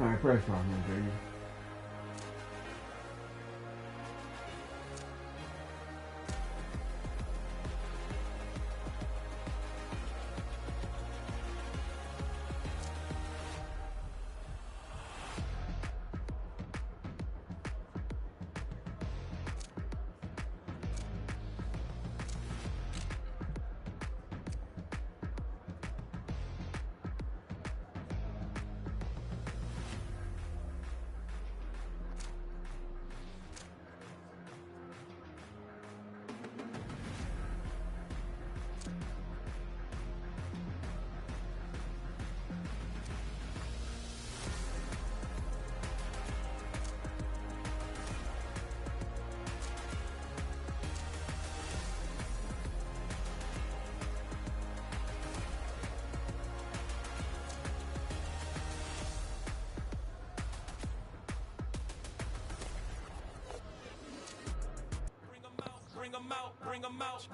All right, pressure on him, baby.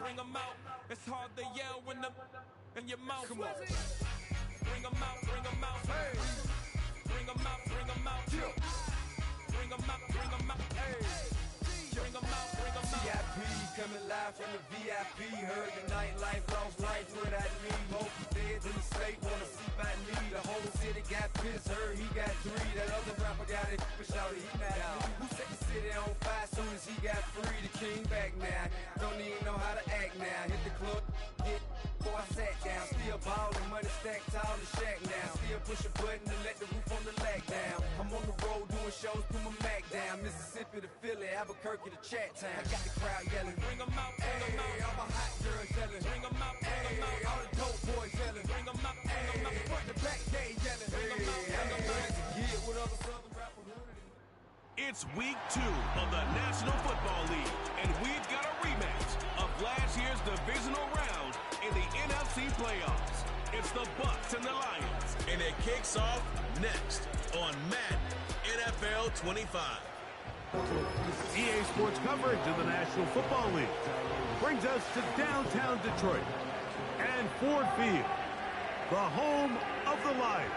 Bring them out. It's hard to yell when the in your mouth. Come on. Bring them out. Hey. Bring them out. Bring them out. Hey. Bring them out. CIP coming live from the VIP. Heard the nightlife, lost life without me. Most feds in the state wanna see my knee. The whole city got pissed, heard he got 3. That other rapper got it, but shouted he not out. Who set the city on fire soon as he got free? The king back now, don't even know how to act now. Hit the club, get before I sat down. Still ballin', money stacked tall the shack now. Still push a button to let the roof on the lag down. I'm on the road doing shows, put my Mac down. Mississippi to Philly, Albuquerque to Chat Town. I got the crowd yelling, bring them out, hey, all my hot girls yelling, bring them out, hey, all the dope boys yelling, bring them out, hey, front to back, they yelling, bring them out, hey, with other Southern rappers. It's week 2 of the National Football League, and we've got a rematch of last year's divisional round in the NFC playoffs. It's the Bucs and the Lions, and it kicks off next on Madden NFL 25. EA Sports coverage of the National Football League brings us to downtown Detroit and Ford Field, the home of the Lions.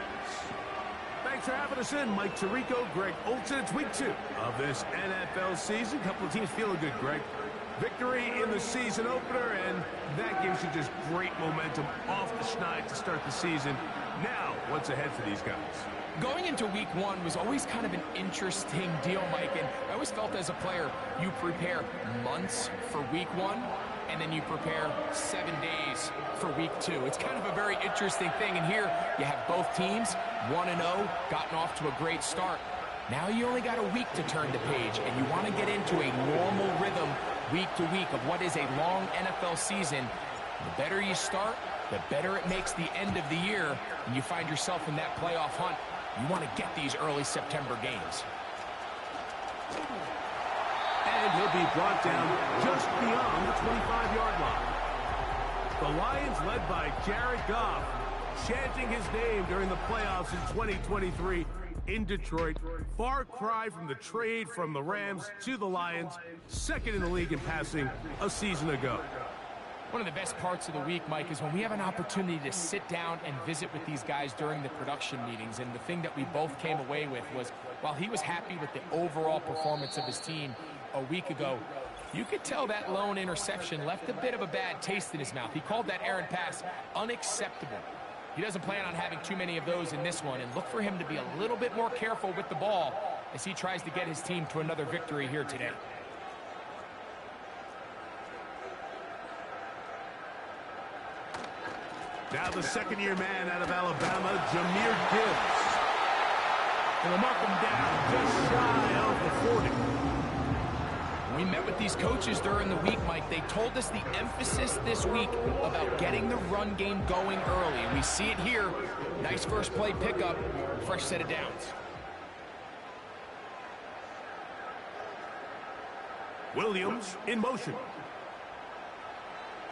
Thanks for having us in, Mike Tirico, Greg Olsen. It's week 2 of this NFL season. Couple of teams feeling good, Greg. Victory in the season opener, and that gives you just great momentum off the schneid to start the season. Now, what's ahead for these guys? Going into week 1 was always kind of an interesting deal, Mike, and I always felt as a player, you prepare months for week 1, and then you prepare 7 days for week 2. It's kind of a very interesting thing, and here you have both teams, 1-0, gotten off to a great start. Now you only got a week to turn the page, and you want to get into a normal rhythm week to week of what is a long NFL season. The better you start, the better it makes the end of the year, and you find yourself in that playoff hunt. You want to get these early September games. And he'll be brought down just beyond the 25-yard line. The Lions, led by Jared Goff, chanting his name during the playoffs in 2023 in Detroit. Far cry from the trade from the Rams to the Lions, second in the league in passing a season ago. One of the best parts of the week, Mike, is when we have an opportunity to sit down and visit with these guys during the production meetings. And the thing that we both came away with was, while he was happy with the overall performance of his team a week ago, you could tell that lone interception left a bit of a bad taste in his mouth. He called that errant pass unacceptable. He doesn't plan on having too many of those in this one, and look for him to be a little bit more careful with the ball as he tries to get his team to another victory here today. Now the second-year man out of Alabama, Jahmyr Gibbs. And they'll mark him down just shy of the 40. We met with these coaches during the week, Mike. They told us the emphasis this week about getting the run game going early. We see it here. Nice first play pickup, fresh set of downs. Williams in motion.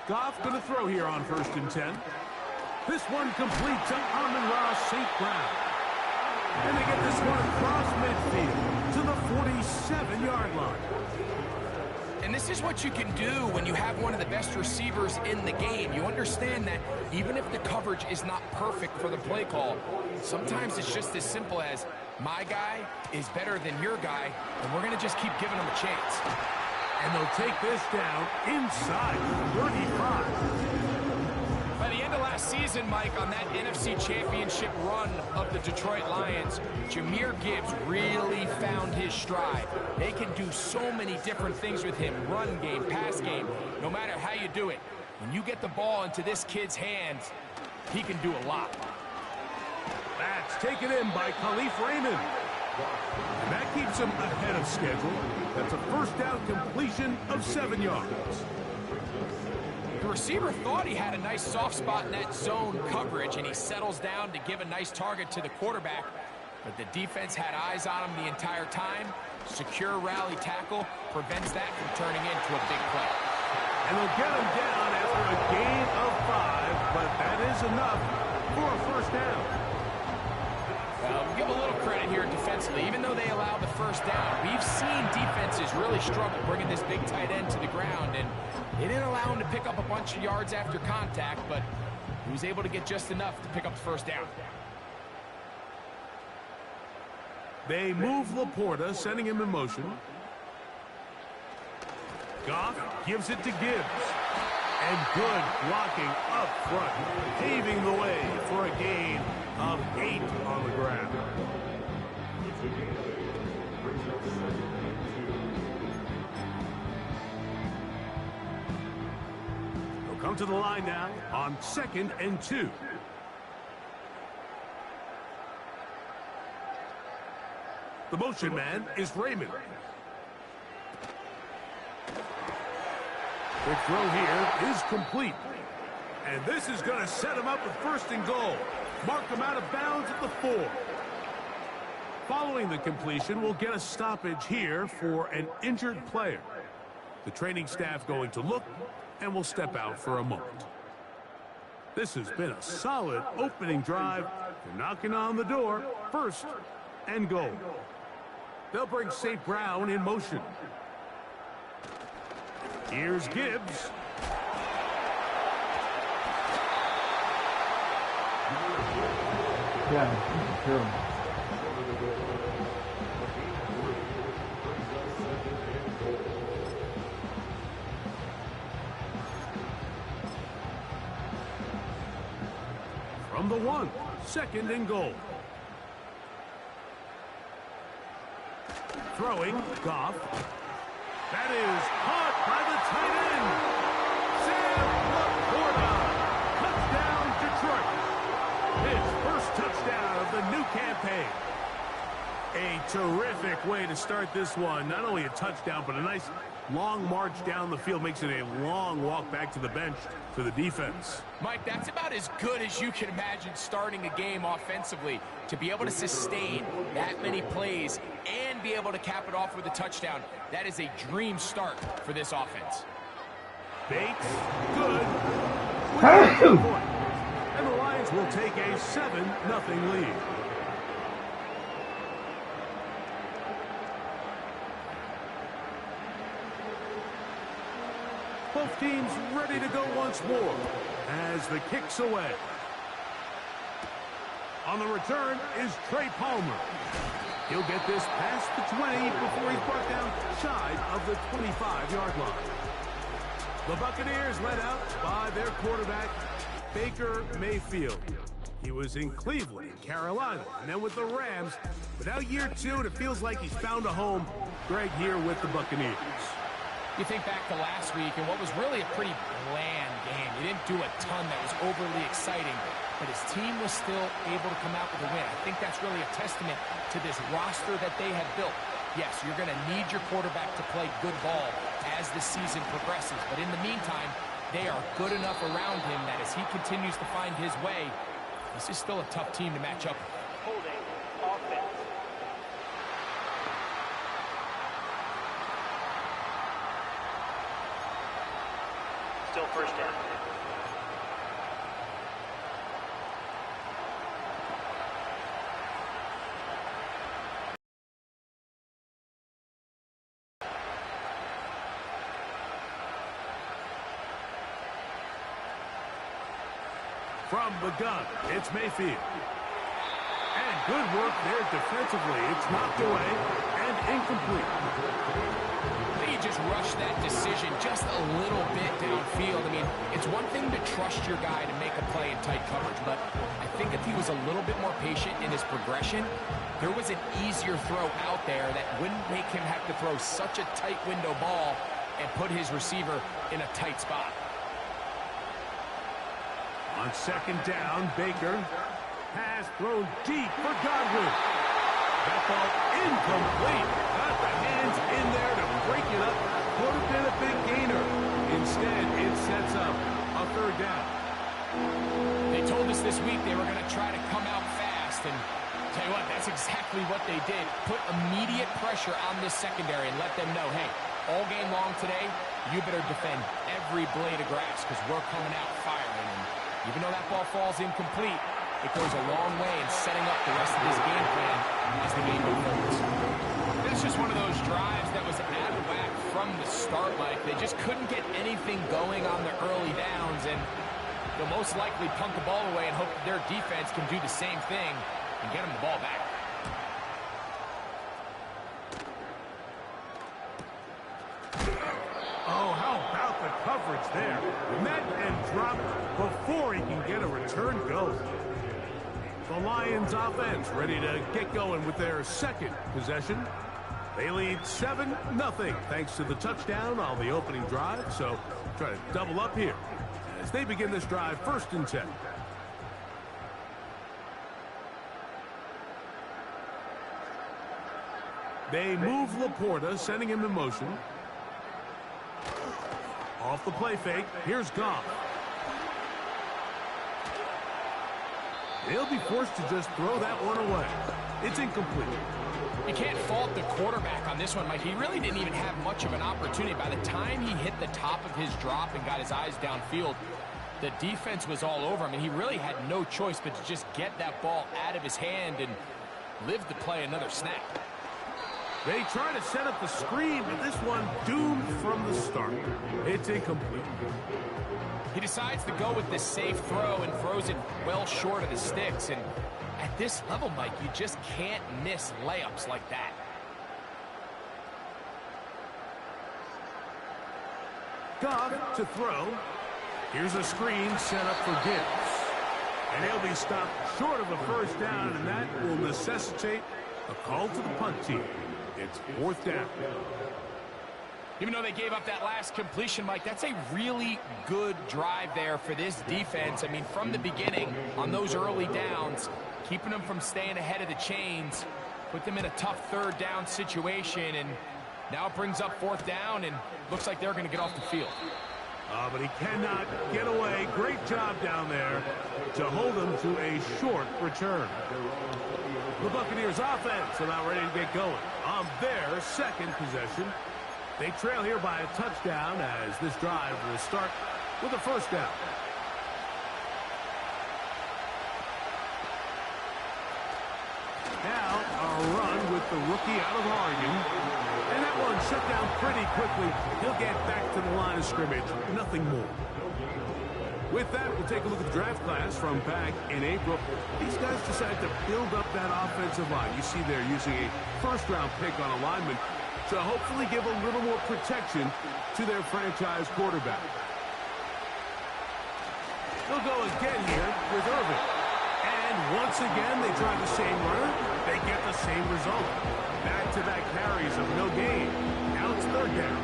Goff going to throw here on 1st and 10. This one complete to Amon-Ra St. Brown. And they get this one across midfield to the 47-yard line. And this is what you can do when you have one of the best receivers in the game. You understand that even if the coverage is not perfect for the play call, sometimes it's just as simple as my guy is better than your guy, and we're going to just keep giving him a chance. And they'll take this down inside 35. By the end of last season, Mike, on that NFC Championship run of the Detroit Lions, Jahmyr Gibbs really found his stride. They can do so many different things with him, run game, pass game, no matter how you do it. When you get the ball into this kid's hands, he can do a lot. That's taken in by Khalif Raymond. And that keeps him ahead of schedule. That's a first down completion of 7 yards. The receiver thought he had a nice soft spot in that zone coverage, and he settles down to give a nice target to the quarterback. But the defense had eyes on him the entire time. Secure rally tackle prevents that from turning into a big play. And they'll get him down after a gain of 5, but that is enough for a first down. Well, we'll give a little credit here defensively. Even though they allow the first down, we've seen defenses really struggle bringing this big tight end to the ground, and they didn't allow him to pick up a bunch of yards after contact, but he was able to get just enough to pick up the first down. They move Laporta, sending him in motion. Goff gives it to Gibbs. And good blocking up front, paving the way for a gain of 8 on the ground. They'll come to the line now on 2nd and 2. The motion man is Raymond. Quick throw here is complete. And this is going to set him up with 1st and goal. Mark him out of bounds at the 4. Following the completion, we'll get a stoppage here for an injured player. The training staff going to look, and will step out for a moment. This has been a solid opening drive. They're knocking on the door. 1st and goal. They'll bring St. Brown in motion. Here's Gibbs. Yeah, sure. From the 1, 2nd and goal. Throwing, Goff. That is caught by the tight end. Sam Laporta. Touchdown, Detroit. His first touchdown of the new campaign. A terrific way to start this one. Not only a touchdown, but a nice long march down the field. Makes it a long walk back to the bench for the defense. Mike, that's about as good as you can imagine starting a game offensively. To be able to sustain that many plays and be able to cap it off with a touchdown, that is a dream start for this offense. Bates, good. And the Lions will take a 7-0 lead. Both teams ready to go once more as the kick's away. On the return is Trey Palmer. He'll get this past the 20 before he's brought down shy of the 25-yard line. The Buccaneers led out by their quarterback, Baker Mayfield. He was in Cleveland, Carolina, and then with the Rams. But now year 2, and it feels like he's found a home. Greg here with the Buccaneers. You think back to last week and what was really a pretty bland game. He didn't do a ton that was overly exciting, but his team was still able to come out with a win. I think that's really a testament to this roster that they have built. Yes, you're going to need your quarterback to play good ball as the season progresses, but in the meantime, they are good enough around him that as he continues to find his way, this is still a tough team to match up with. Holding offense. Still first down. From the gun, it's Mayfield. And Good work there defensively. It's knocked away and incomplete. I think he just rushed that decision just a little bit downfield. I mean, it's one thing to trust your guy to make a play in tight coverage, but I think if he was a little bit more patient in his progression, there was an easier throw out there that wouldn't make him have to throw such a tight window ball and put his receiver in a tight spot. On second down, Baker has thrown deep for Godwin. That ball incomplete. Got the hands in there to break it up. Would have been a big gainer. Instead, it sets up a third down. They told us this week they were going to try to come out fast, and tell you what, that's exactly what they did. Put immediate pressure on this secondary and let them know, hey, all game long today, you better defend every blade of grass because we're coming out firing. And even though that ball falls incomplete, it goes a long way in setting up the rest of this game plan as the game unfolds. It's just one of those drives that was out of whack from the start, Mike. They just couldn't get anything going on the early downs, and they'll most likely punt the ball away and hope that their defense can do the same thing and get them the ball back. Oh, how about the coverage there? Met and dropped before he can get a return go. The Lions offense ready to get going with their second possession. They lead 7-0 thanks to the touchdown on the opening drive. So try to double up here as they begin this drive 1st and 10. They move Laporta, sending him in motion. Off the play fake, here's Goff. They'll be forced to just throw that one away. It's incomplete. You can't fault the quarterback on this one, Mike. He really didn't even have much of an opportunity. By the time he hit the top of his drop and got his eyes downfield, the defense was all over him, and he really had no choice but to just get that ball out of his hand and live to play another snap. They try to set up the screen, but this one doomed from the start. It's incomplete. He decides to go with the safe throw and throws it well short of the sticks. And at this level, Mike, you just can't miss layups like that. Goff to throw. Here's a screen set up for Gibbs. And he'll be stopped short of a first down, and that will necessitate a call to the punt team. It's 4th down. Even though they gave up that last completion, Mike, that's a really good drive there for this defense. I mean, from the beginning, on those early downs, keeping them from staying ahead of the chains, put them in a tough 3rd down situation, and now it brings up 4th down, and looks like they're going to get off the field. But he cannot get away. Great job down there to hold him to a short return. The Buccaneers offense are now ready to get going on their second possession. They trail here by a touchdown as this drive will start with a first down. Now a run with the rookie out of Oregon. And that one shut down pretty quickly. He'll get back to the line of scrimmage. Nothing more. With that, we'll take a look at the draft class from back in April. These guys decided to build up that offensive line. You see they're using a first-round pick on a lineman to hopefully give a little more protection to their franchise quarterback. They'll go again here with Irvin. And once again, they try the same runner. They get the same result. Back-to-back carries of no gain. Now it's 3rd down.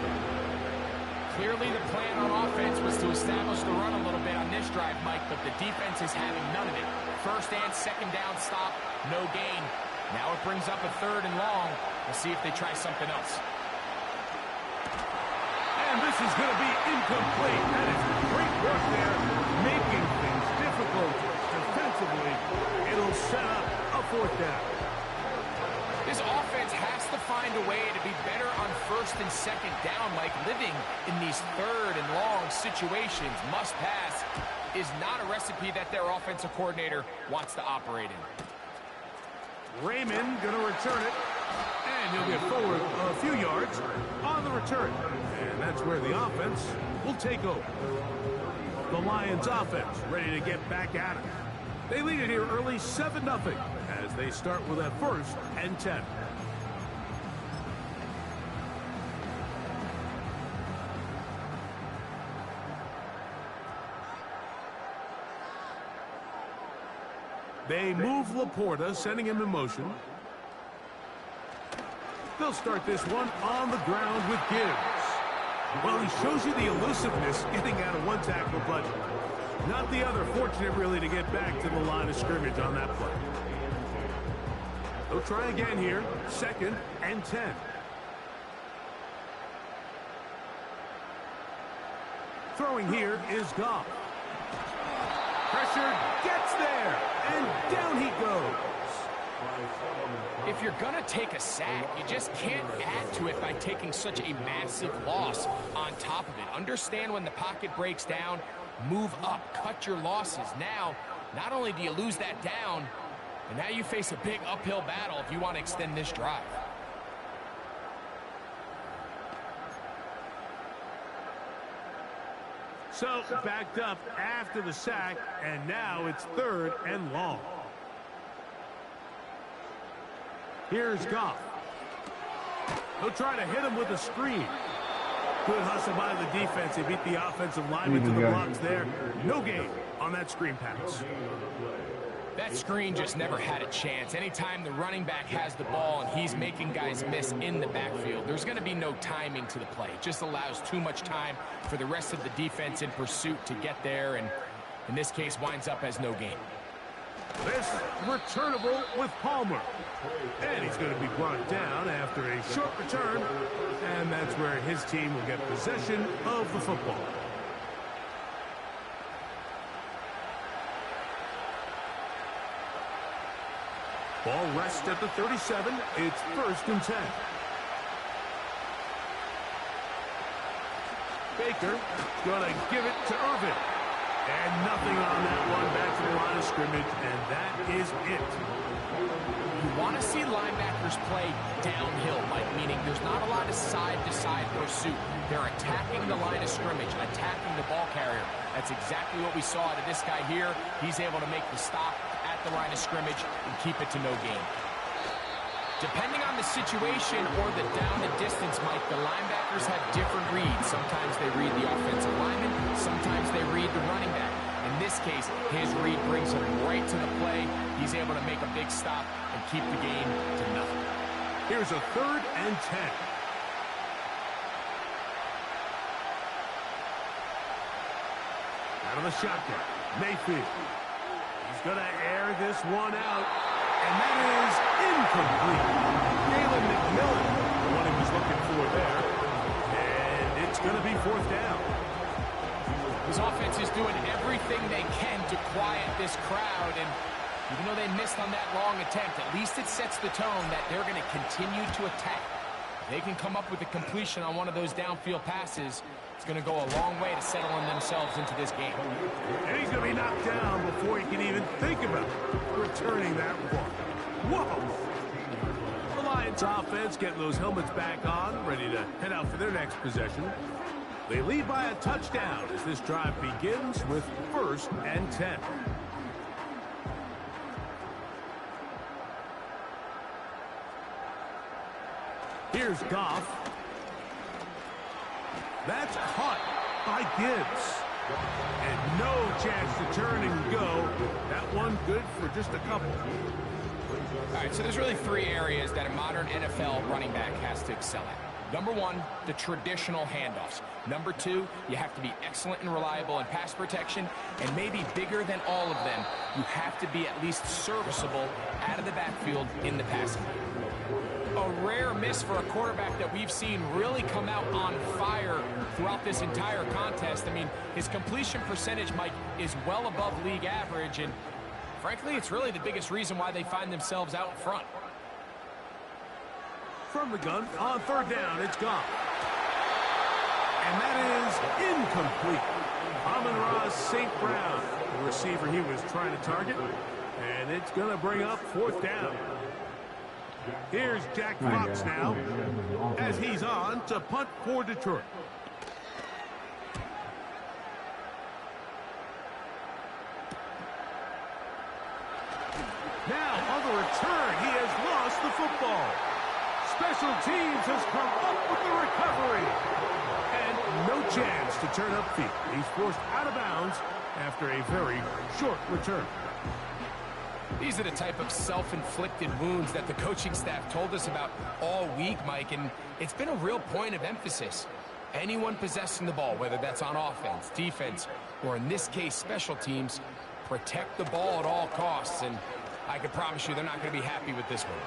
Clearly the plan on offense was to establish the run a little bit on this drive, Mike, but the defense is having none of it. 1st and 2nd down stop, no gain. Now it brings up a 3rd and long. We'll see if they try something else. And this is going to be incomplete. That is great work there, making things difficult defensively. It'll set up a 4th down. This offense has to find a way to be better on 1st and 2nd down, Mike. Living in these 3rd and long situations, must pass, is not a recipe that their offensive coordinator wants to operate in. Raymond going to return it, and he'll get forward a few yards on the return. And that's where the offense will take over. The Lions offense ready to get back at it. They lead it here early 7-0 as as they start with a 1st and 10. They move Laporta, sending him in motion. They'll start this one on the ground with Gibbs. Well, he shows you the elusiveness getting out of one tackle, but not the other. Fortunate, really, to get back to the line of scrimmage on that play. They'll try again here. 2nd and 10. Throwing here is Goff. Pressure gets there, and down he goes. If you're going to take a sack, you just can't add to it by taking such a massive loss on top of it. Understand when the pocket breaks down, move up, cut your losses. Now, not only do you lose that down, but now you face a big uphill battle if you want to extend this drive. So, backed up after the sack, and now it's 3rd and long. Here's Goff. He'll try to hit him with a screen. Good hustle by the defense. They beat the offensive lineman to the blocks there. No gain on that screen pass. That screen just never had a chance. Anytime the running back has the ball and he's making guys miss in the backfield, there's going to be no timing to the play. It just allows too much time for the rest of the defense in pursuit to get there, and in this case winds up as no gain. This returnable with Palmer. And he's going to be brought down after a short return, and that's where his team will get possession of the football. Ball rests at the 37. It's 1st and 10. Baker going to give it to Irvin. And nothing on that one. Back to the line of scrimmage, and that is it. You want to see linebackers play downhill, Mike, meaning there's not a lot of side-to-side pursuit. They're attacking the line of scrimmage, attacking the ball carrier. That's exactly what we saw out of this guy here. He's able to make the stop at the line of scrimmage and keep it to no gain. Depending on the situation or the down the distance, Mike, the linebackers have different reads. Sometimes they read the offensive lineman, sometimes they read the running back. In this case, his read brings him right to the play. He's able to make a big stop and keep the game to nothing. Here's a 3rd and 10. Out of the shotgun, Mayfield. He's going to air this one out, and that is incomplete. Jalen McMillan, the one he was looking for there, and it's going to be 4th down. His offense is doing everything they can to quiet this crowd, and even though they missed on that long attempt, at least it sets the tone that they're going to continue to attack. If they can come up with a completion on one of those downfield passes, it's going to go a long way to settling themselves into this game. And he's going to be knocked down before he can even think about returning that one. Whoa! The Lions offense getting those helmets back on, ready to head out for their next possession. They lead by a touchdown as this drive begins with 1st and 10. Here's Goff. That's caught by Gibbs. And no chance to turn and go. That one good for just a couple. All right, so there's really 3 areas that a modern NFL running back has to excel at. Number 1, the traditional handoffs. Number 2, you have to be excellent and reliable in pass protection. And maybe bigger than all of them, you have to be at least serviceable out of the backfield in the passing game. A rare miss for a quarterback that we've seen really come out on fire throughout this entire contest. I mean, his completion percentage, Mike, is well above league average, and frankly, it's really the biggest reason why they find themselves out in front. From the gun, on 3rd down, it's Goff. And that is incomplete. Amon-Ra St. Brown, the receiver he was trying to target. And it's going to bring up 4th down. Here's Jack Fox now, as he's on to punt for Detroit. Now on the return. He has lost the football. Special teams has come up with the recovery. And no chance to turn upfield. He's forced out of bounds after a very short return. These are the type of self-inflicted wounds that the coaching staff told us about all week, Mike, and it's been a real point of emphasis. Anyone possessing the ball, whether that's on offense, defense, or in this case, special teams, protect the ball at all costs, and I can promise you they're not going to be happy with this one.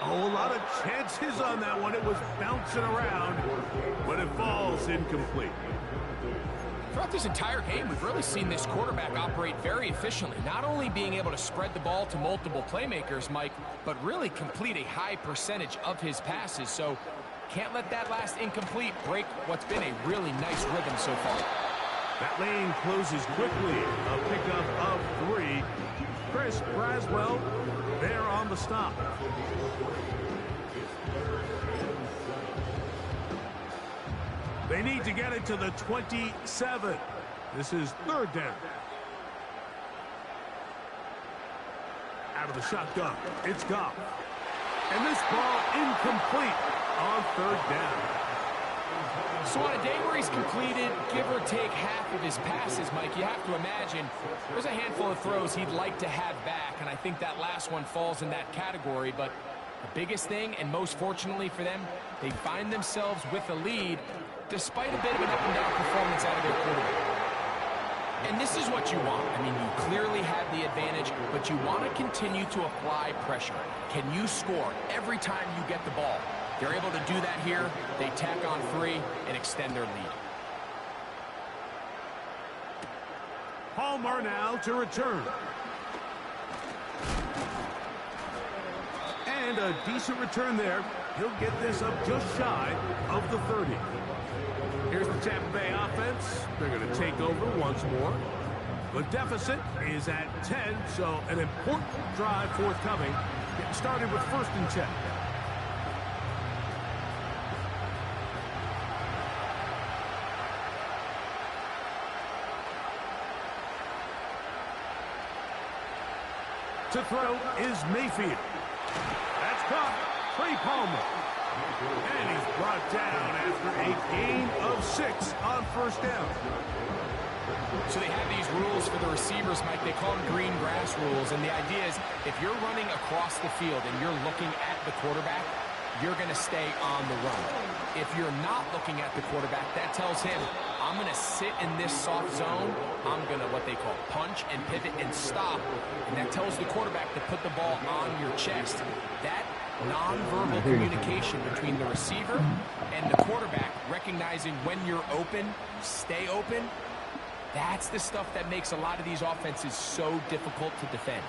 Oh, a lot of chances on that one. It was bouncing around, but it falls incomplete. Throughout this entire game, we've really seen this quarterback operate very efficiently, not only being able to spread the ball to multiple playmakers, Mike, but really complete a high percentage of his passes. So can't let that last incomplete break what's been a really nice rhythm so far. That lane closes quickly. A pickup of 3. Chris Braswell there on the stop. They need to get it to the 27. This is 3rd down. Out of the shotgun, it's Goff. And this ball incomplete on 3rd down. So on a day where he's completed, give or take half of his passes, Mike, you have to imagine there's a handful of throws he'd like to have back, and I think that last one falls in that category. But the biggest thing, and most fortunately for them, they find themselves with a lead despite a bit of an up-and-down performance out of their quarterback. And this is what you want. I mean, you clearly have the advantage, but you want to continue to apply pressure. Can you score every time you get the ball? They're able to do that here. They tack on 3 and extend their lead. Palmer now to return. And a decent return there. He'll get this up just shy of the 30. Here's the Tampa Bay offense. They're going to take over once more. The deficit is at 10, so an important drive forthcoming. Getting started with 1st and 10. To throw is Mayfield. That's caught. Trey Palmer. And he's brought down after a gain of 6 on 1st down. So they have these rules for the receivers, Mike. They call them green grass rules. And the idea is if you're running across the field and you're looking at the quarterback, you're going to stay on the run. If you're not looking at the quarterback, that tells him, I'm going to sit in this soft zone. I'm going to, what they call, punch and pivot and stop. And that tells the quarterback to put the ball on your chest. That nonverbal communication between the receiver and the quarterback, recognizing when you're open, stay open, that's the stuff that makes a lot of these offenses so difficult to defend.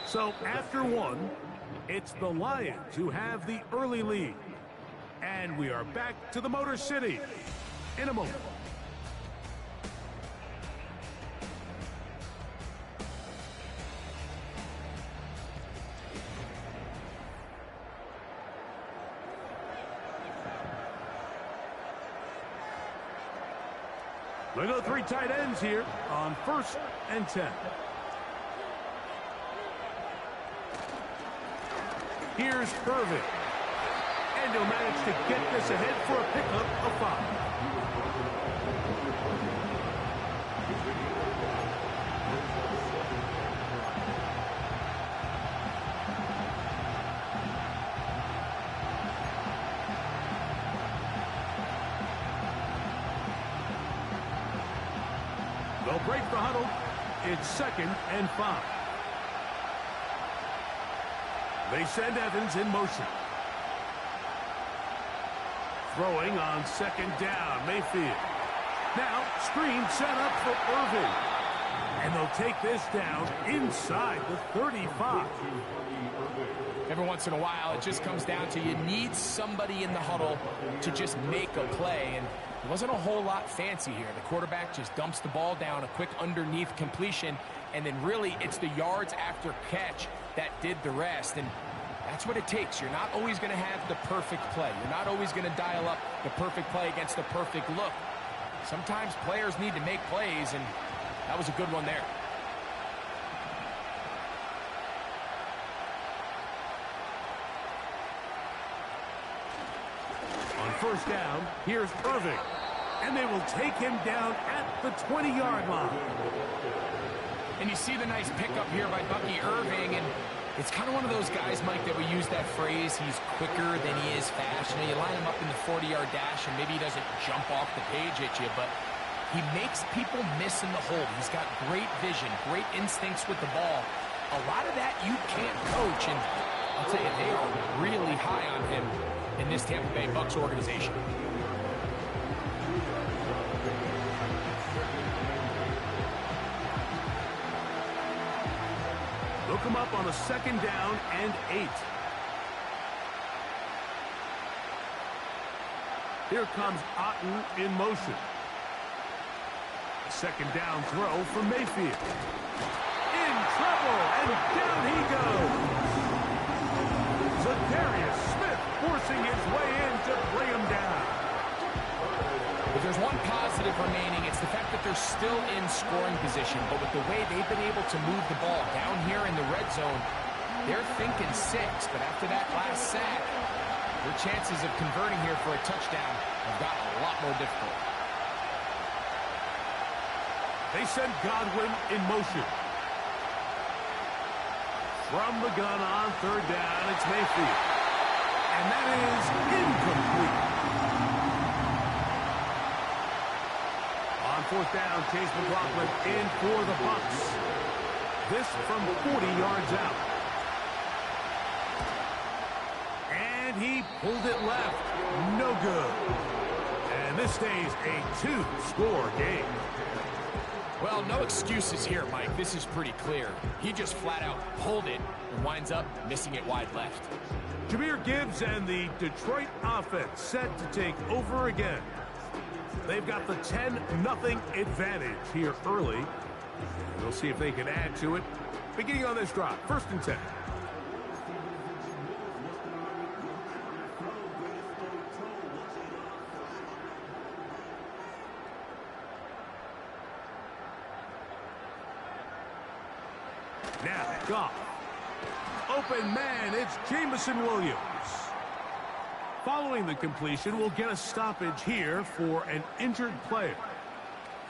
So after 1, it's the Lions who have the early lead. And we are back to the Motor City in a moment. They go 3 tight ends here on 1st and 10. Here's Irvin. And he'll manage to get this ahead for a pickup of 5. They'll break the huddle. It's 2nd and 5. They send Evans in motion. Throwing on 2nd down, Mayfield. Now, screen set up for Irvin. And they'll take this down inside the 35. Every once in a while, it just comes down to you need somebody in the huddle to just make a play. And it wasn't a whole lot fancy here. The quarterback just dumps the ball down, a quick underneath completion, and then really it's the yards after catch that did the rest. And that's what it takes. You're not always going to have the perfect play. You're not always going to dial up the perfect play against the perfect look. Sometimes players need to make plays, and that was a good one there. On first down, here's Irving. And they will take him down at the 20-yard line. And you see the nice pickup here by Bucky Irving, and it's kind of one of those guys, Mike, that we use that phrase, he's quicker than he is fast. You know, you line him up in the 40-yard dash, and maybe he doesn't jump off the page at you, but he makes people miss in the hole. He's got great vision, great instincts with the ball. A lot of that you can't coach, and I'll tell you, they are really high on him in this Tampa Bay Bucs organization. Look him up on a second down and 8. Here comes Otten in motion. A second down throw for Mayfield. In trouble, and down he goes. Zadarius Smith forcing his way in to bring him down. If there's one positive remaining, it's the fact that they're still in scoring position. But with the way they've been able to move the ball down here in the red zone, they're thinking 6. But after that last sack, their chances of converting here for a touchdown have gotten a lot more difficult. They send Godwin in motion. From the gun on third down, it's Mayfield. And that is incomplete. On fourth down, Chase McLaughlin in for the Bucs. This from 40 yards out. And he pulled it left. No good. And this stays a 2-score game. Well, no excuses here, Mike. This is pretty clear. He just flat out pulled it and winds up missing it wide left. Jahmyr Gibbs and the Detroit offense set to take over again. They've got the 10-0 advantage here early. We'll see if they can add to it. Beginning on this drive, 1st and 10. Now, Goff. Open man, it's Jameson Williams. Following the completion, we'll get a stoppage here for an injured player.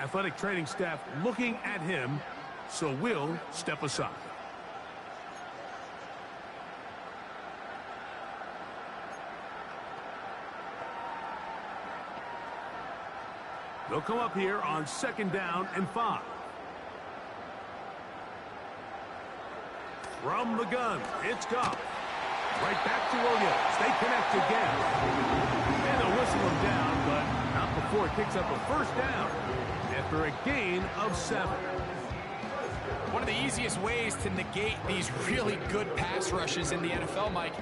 Athletic training staff looking at him, so we'll step aside. They'll come up here on 2nd down and 5. From the gun, it's Goff. Right back to Williams. They connect again. And they'll whistle him down, but not before it picks up a 1st down after a gain of 7. One of the easiest ways to negate these really good pass rushes in the NFL, Mike,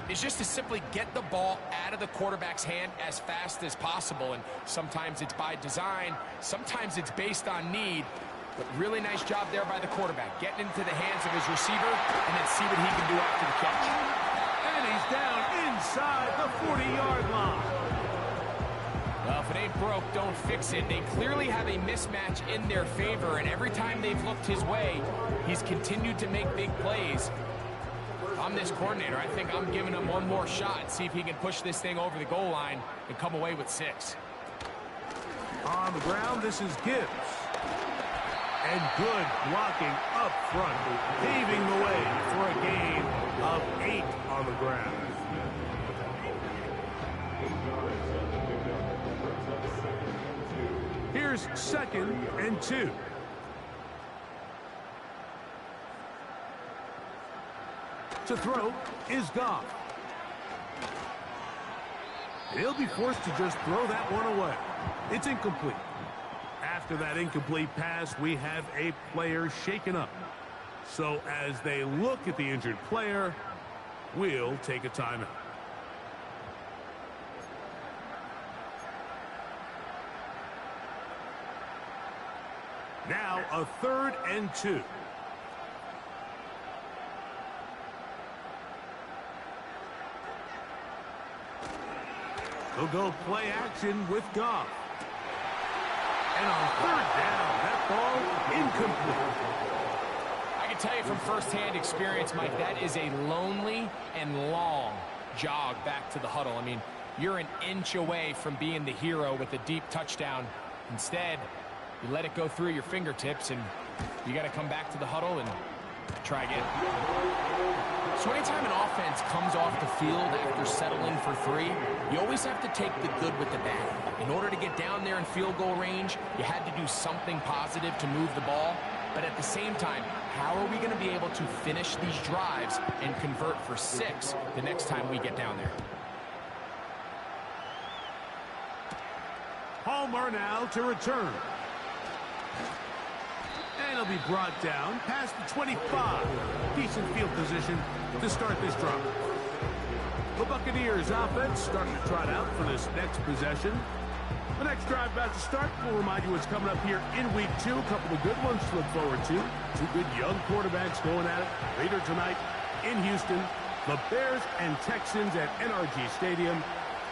is just to simply get the ball out of the quarterback's hand as fast as possible. And sometimes it's by design, sometimes it's based on need. But really nice job there by the quarterback, getting into the hands of his receiver and then see what he can do after the catch. And he's down inside the 40-yard line. Well, if it ain't broke, don't fix it. They clearly have a mismatch in their favor, and every time they've looked his way, he's continued to make big plays. If I'm this coordinator, I think I'm giving him one more shot, see if he can push this thing over the goal line and come away with 6. On the ground, this is Gibbs. And good blocking up front, paving the way for a gain of 8 on the ground. Here's 2nd and 2. To throw is Goff. He'll be forced to just throw that one away. It's incomplete. After that incomplete pass, we have a player shaken up. So as they look at the injured player, we'll take a timeout. Now a 3rd and 2. They'll go play action with Goff. And on 3rd down, that ball incomplete. I can tell you from firsthand experience, Mike, that is a lonely and long jog back to the huddle. I mean, you're an inch away from being the hero with a deep touchdown. Instead, you let it go through your fingertips, and you got to come back to the huddle and try again. So anytime an offense comes off the field after settling for 3, you always have to take the good with the bad. In order to get down there in field goal range, you had to do something positive to move the ball. But at the same time, how are we going to be able to finish these drives and convert for 6 the next time we get down there? Palmer now to return. And he'll be brought down past the 25. Decent field position to start this drive. The Buccaneers offense starting to trot out for this next possession. The next drive about to start. We'll remind you what's coming up here in week 2. A couple of good ones to look forward to. 2 good young quarterbacks going at it later tonight in Houston. The Bears and Texans at NRG Stadium.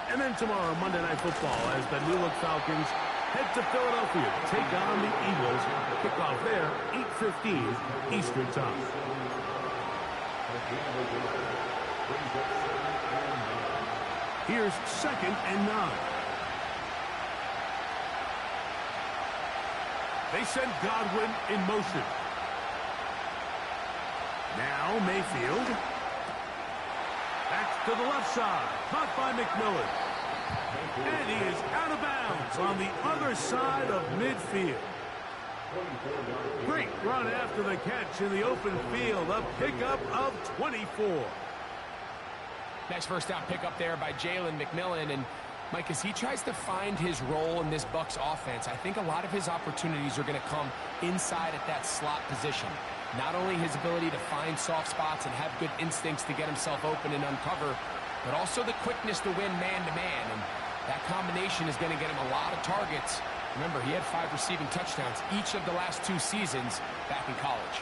And then tomorrow, Monday Night Football, as the New Look Falcons head to Philadelphia to take on the Eagles. Kickoff there, 8:15 Eastern Time. Here's 2nd and 9. They send Godwin in motion. Now Mayfield. Back to the left side. Caught by McMillan. And he is out of bounds on the other side of midfield. Great run after the catch in the open field. A pickup of 24. Nice first down pickup there by Jalen McMillan. And Mike, as he tries to find his role in this Bucs offense, I think a lot of his opportunities are going to come inside at that slot position. Not only his ability to find soft spots and have good instincts to get himself open and uncover, but also the quickness to win man-to-man. And that combination is going to get him a lot of targets. Remember, he had 5 receiving touchdowns each of the last 2 seasons back in college.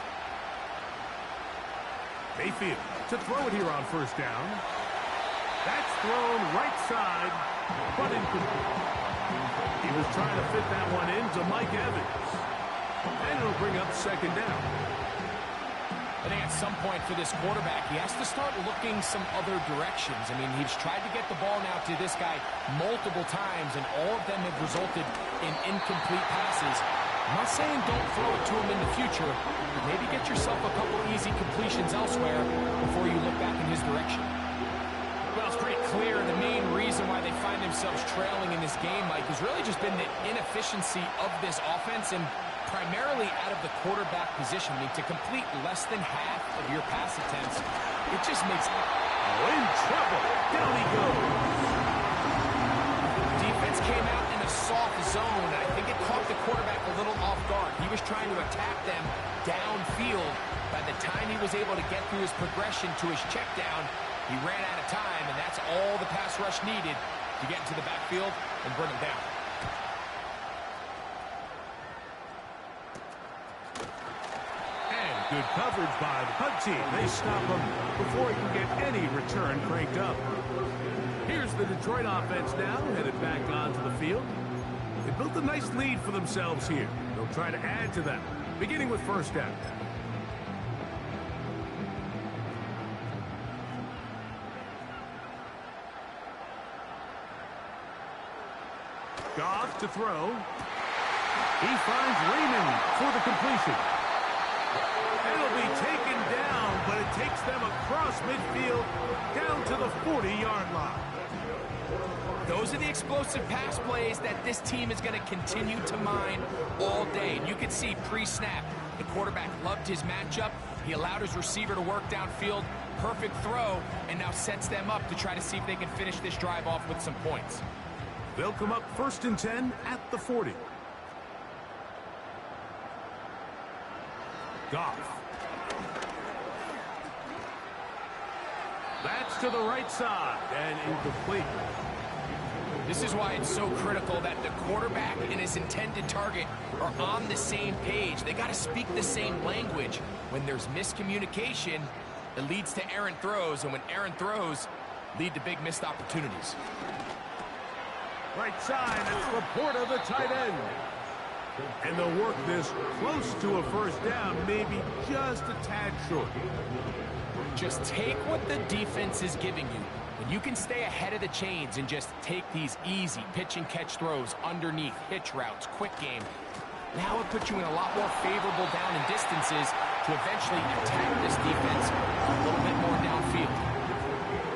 Mayfield to throw it here on 1st down. That's thrown right side, but incomplete. He was trying to fit that one into Mike Evans. And it'll bring up 2nd down. I think at some point for this quarterback, he has to start looking some other directions. I mean, he's tried to get the ball now to this guy multiple times, and all of them have resulted in incomplete passes. I'm not saying don't throw it to him in the future, but maybe get yourself a couple easy completions elsewhere before you look back in his direction. Well, it's pretty clear the main reason why they find themselves trailing in this game, Mike, has really just been the inefficiency of this offense and primarily out of the quarterback position. I mean, to complete less than half of your pass attempts, it just makes in trouble. Down he goes. Defense came out in a soft zone, and I think it caught the quarterback a little off guard. He was trying to attack them downfield. By the time he was able to get through his progression to his check down, he ran out of time, and that's all the pass rush needed to get into the backfield and bring him down. Good coverage by the punt team. They stop him before he can get any return cranked up. Here's the Detroit offense now, headed back onto the field. They built a nice lead for themselves here. They'll try to add to that, beginning with 1st down. Goff to throw. He finds Raymond for the completion. It'll be taken down, but it takes them across midfield down to the 40-yard line. Those are the explosive pass plays that this team is going to continue to mine all day. And you can see pre-snap, the quarterback loved his matchup. He allowed his receiver to work downfield. Perfect throw, and now sets them up to try to see if they can finish this drive off with some points. They'll come up 1st and 10 at the 40. Goff. That's to the right side and incomplete. This is why it's so critical that the quarterback and his intended target are on the same page. They got to speak the same language. When there's miscommunication, it leads to errant throws, and when errant throws lead to big missed opportunities. Right side, it's Laporta, the tight end. And they'll work this close to a first down, maybe just a tad short. Just take what the defense is giving you. When you can stay ahead of the chains and just take these easy pitch and catch throws underneath, hitch routes, quick game, now it puts you in a lot more favorable down and distances to eventually attack this defense a little bit more downfield.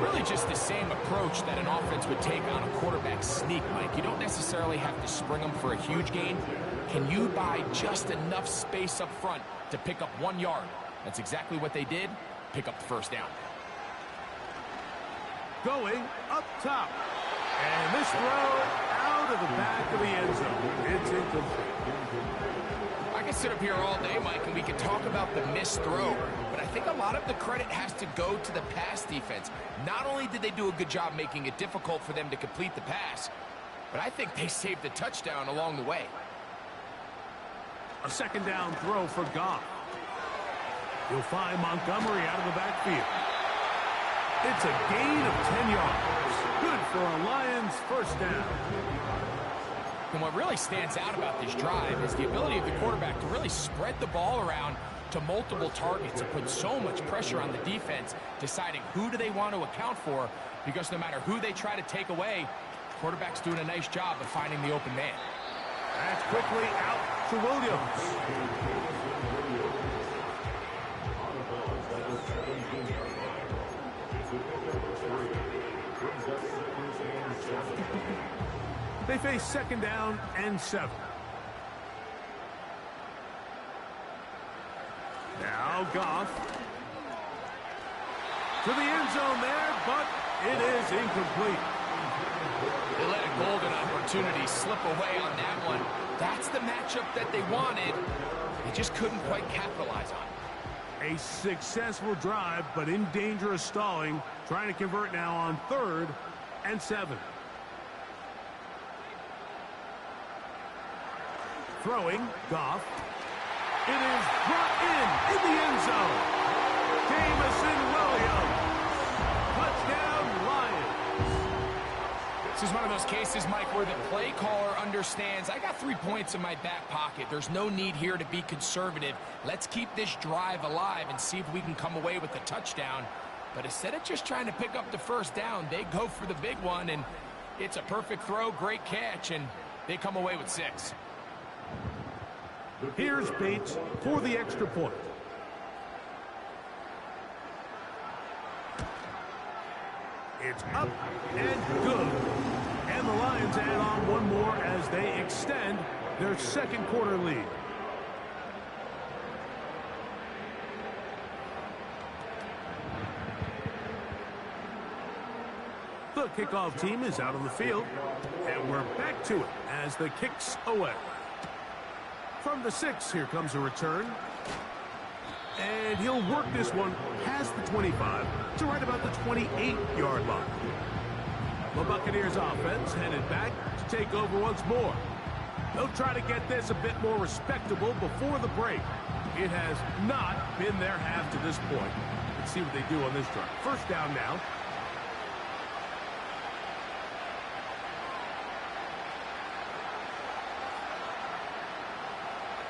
Really just the same approach that an offense would take on a quarterback sneak, Mike. You don't necessarily have to spring them for a huge gain. Can you buy just enough space up front to pick up 1 yard? That's exactly what they did. Pick up the first down. Going up top. And this throw out of the back of the end zone. It's incomplete. I can sit up here all day, Mike, and we can talk about the missed throw, but I think a lot of the credit has to go to the pass defense. Not only did they do a good job making it difficult for them to complete the pass, but I think they saved the touchdown along the way. A second down throw for Goff. You'll find Montgomery out of the backfield. It's a gain of 10 yards. Good for a Lions first down. And what really stands out about this drive is the ability of the quarterback to really spread the ball around to multiple targets and put so much pressure on the defense, deciding who do they want to account for, because no matter who they try to take away, the quarterback's doing a nice job of finding the open man. That's quickly out to Williams. They face second down and 7. Now Goff. To the end zone there, but it is incomplete. They let a golden opportunity slip away on that one. That's the matchup that they wanted. They just couldn't quite capitalize on it. A successful drive, but in danger of stalling. Trying to convert now on 3rd and 7. Throwing, Goff. It is brought in the end zone. Jamison Williams. Touchdown, Lions. This is one of those cases, Mike, where the play caller understands, I got 3 points in my back pocket. There's no need here to be conservative. Let's keep this drive alive and see if we can come away with a touchdown. But instead of just trying to pick up the first down, they go for the big one, and it's a perfect throw, great catch, and they come away with 6. Here's Bates for the extra point. It's up and good. And the Lions add on one more as they extend their second quarter lead. The kickoff team is out on the field, and we're back to it as the kick's away. From the 6, here comes a return. And he'll work this one past the 25 to right about the 28-yard line. The Buccaneers offense headed back to take over once more. They'll try to get this a bit more respectable before the break. It has not been their half to this point. Let's see what they do on this drive. First down now.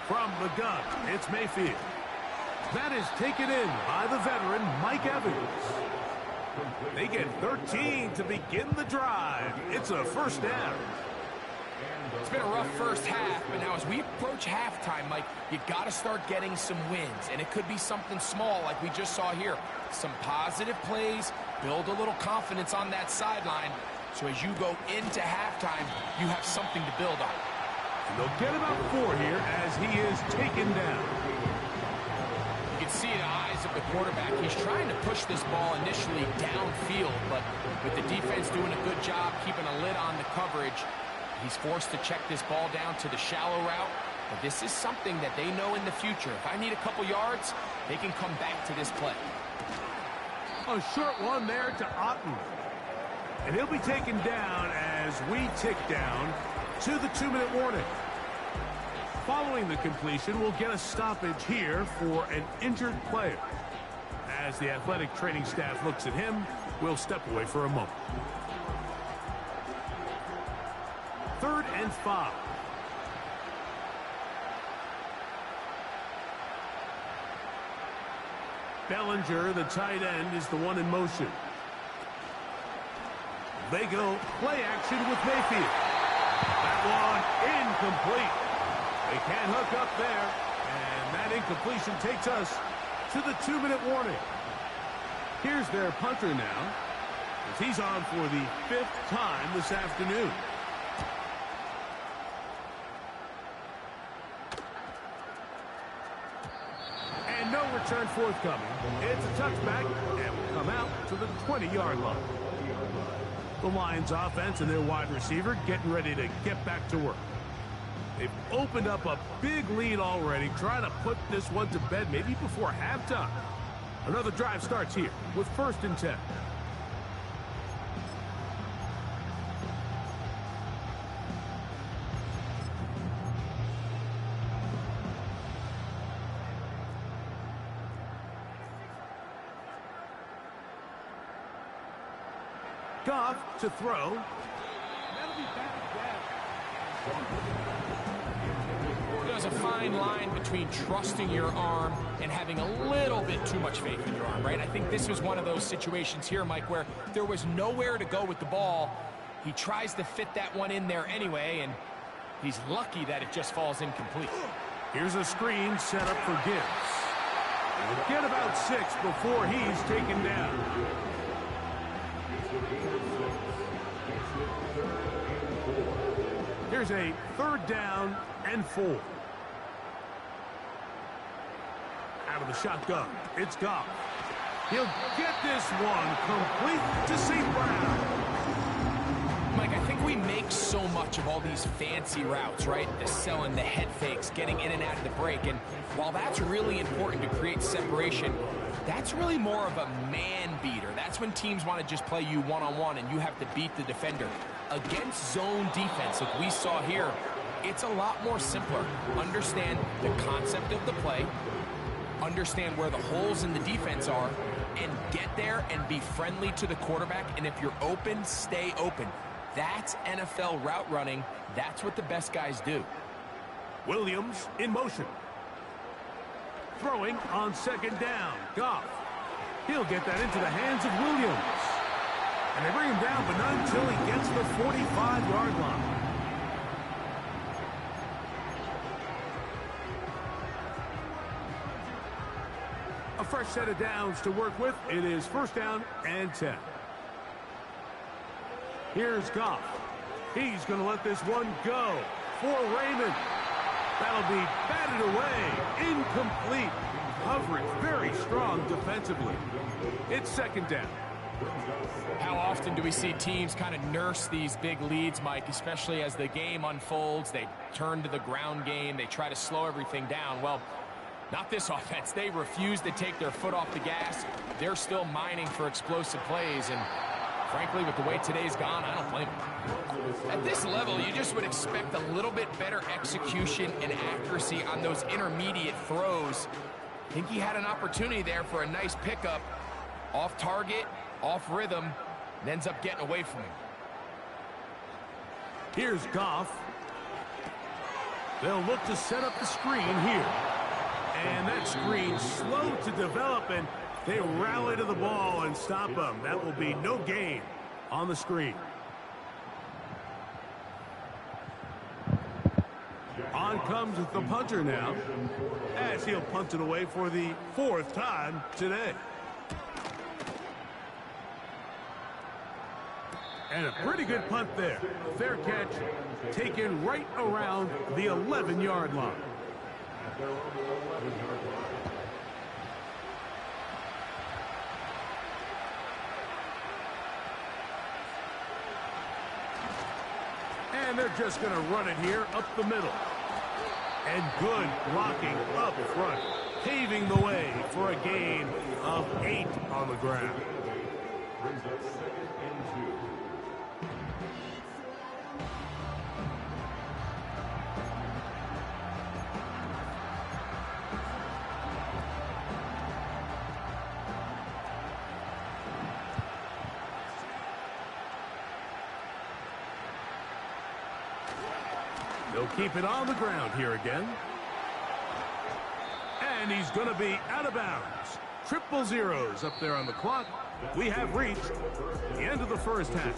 From the gun, it's Mayfield. That is taken in by the veteran, Mike Evans. They get 13 to begin the drive. It's a first down. It's been a rough first half, but now as we approach halftime, Mike, you got to start getting some wins. And it could be something small like we just saw here. Some positive plays, build a little confidence on that sideline. So as you go into halftime, you have something to build on. And they'll get about 4 here as he is taken down. You can see the eyes of the quarterback. He's trying to push this ball initially downfield, but with the defense doing a good job keeping a lid on the coverage, he's forced to check this ball down to the shallow route. But this is something that they know in the future. If I need a couple yards, they can come back to this play. A short one there to Otten. And he'll be taken down as we tick down to the 2-minute warning. Following the completion, we'll get a stoppage here for an injured player. As the athletic training staff looks at him, we'll step away for a moment. 3rd and 5. Bellinger, the tight end, is the one in motion. They go play action with Mayfield. That one incomplete. They can't hook up there, and that incompletion takes us to the 2-minute warning. Here's their punter now, as he's on for the 5th time this afternoon. And no return forthcoming. It's a touchback, and will come out to the 20-yard line. The Lions offense and their wide receiver getting ready to get back to work. They've opened up a big lead already, trying to put this one to bed maybe before halftime. Another drive starts here with 1st and 10. Goff to throw. There's a fine line between trusting your arm and having a little bit too much faith in your arm, right? I think this was one of those situations here, Mike, where there was nowhere to go with the ball. He tries to fit that one in there anyway, and he's lucky that it just falls incomplete. Here's a screen set up for Gibbs. He'll get about 6 before he's taken down. Here's a 3rd down and 4. Out of the shotgun, it's Goff. He'll get this one complete to St. Brown. Mike, I think we make so much of all these fancy routes, right? The selling, the head fakes, getting in and out of the break. And while that's really important to create separation, that's really more of a man beater. That's when teams want to just play you one-on-one and you have to beat the defender. Against zone defense, like we saw here, it's a lot more simpler. Understand the concept of the play, understand where the holes in the defense are, and get there and be friendly to the quarterback. And if you're open, stay open. That's NFL route running. That's what the best guys do. Williams in motion. Throwing on 2nd down. Goff. He'll get that into the hands of Williams. And they bring him down, but not until he gets the 45-yard line. A fresh set of downs to work with. It is 1st down and 10. Here's Goff. He's going to let this one go for Raymond. That'll be batted away. Incomplete. Coverage very strong defensively. It's 2nd down. How often do we see teams kind of nurse these big leads, Mike, especially as the game unfolds? They turn to the ground game. They try to slow everything down. Well, not this offense. They refuse to take their foot off the gas. They're still mining for explosive plays, and frankly, with the way today's gone, I don't blame them. At this level, you just would expect a little bit better execution and accuracy on those intermediate throws. I think he had an opportunity there for a nice pickup. Off target, off rhythm, and ends up getting away from him. Here's Goff. They'll look to set up the screen here. And that screen slow to develop, and they rally to the ball and stop him. That will be no gain on the screen. On comes the punter now, as he'll punt it away for the 4th time today. And a pretty good punt there. Fair catch, taken right around the 11-yard line. And they're just going to run it here up the middle. And good blocking up front, paving the way for a gain of 8 on the ground. They'll keep it on the ground here again. And he's going to be out of bounds. Triple zeros up there on the clock. We have reached the end of the first half.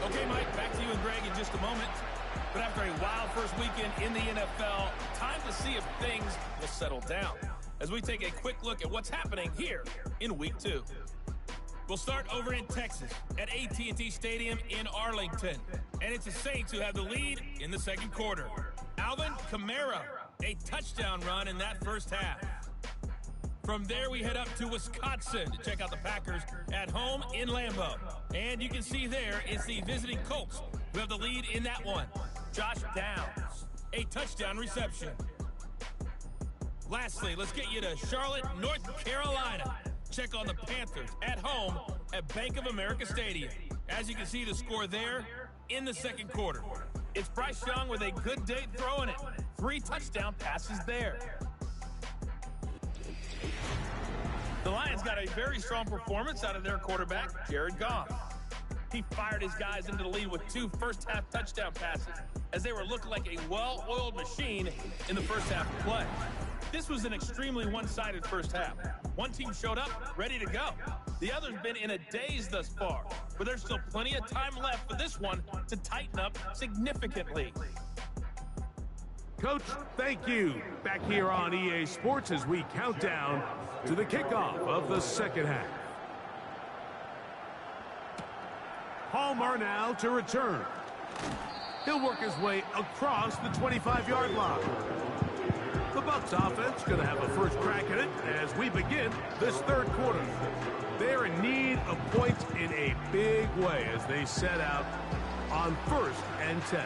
Okay, Mike, back to you and Greg in just a moment. But after a wild first weekend in the NFL, time to see if things will settle down as we take a quick look at what's happening here in Week 2. We'll start over in Texas at AT&T Stadium in Arlington. And it's the Saints who have the lead in the second quarter. Alvin Kamara, a touchdown run in that first half. From there, we head up to Wisconsin to check out the Packers at home in Lambeau. And you can see there it's the visiting Colts who have the lead in that one. Josh Downs, a touchdown reception. Lastly, let's get you to Charlotte, North Carolina. Check on the Panthers at home at Bank of America Stadium. As you can see the score there in the second quarter. It's Bryce Young with a good day throwing it. 3 touchdown passes there. The Lions got a very strong performance out of their quarterback, Jared Goff. He fired his guys into the lead with 2 first-half touchdown passes as they were looking like a well-oiled machine in the first half of play. This was an extremely one-sided first half. One team showed up, ready to go. The other's been in a daze thus far, but there's still plenty of time left for this one to tighten up significantly. Coach, thank you. Back here on EA Sports as we count down to the kickoff of the second half. Palmer now to return. He'll work his way across the 25-yard line. The Bucs offense going to have a first crack at it as we begin this third quarter. They're in need of points in a big way as they set out on 1st and 10.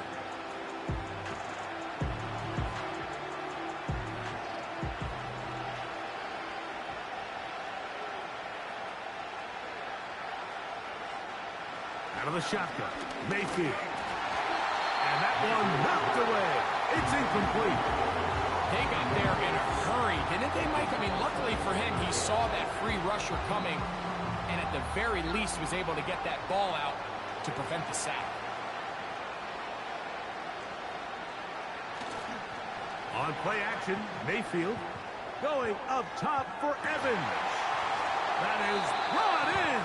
Out of the shotgun, Mayfield. And that one knocked away. It's incomplete. They got there in a hurry, didn't they, Mike? I mean, luckily for him, he saw that free rusher coming and at the very least was able to get that ball out to prevent the sack. On play action, Mayfield going up top for Evans. That is brought in.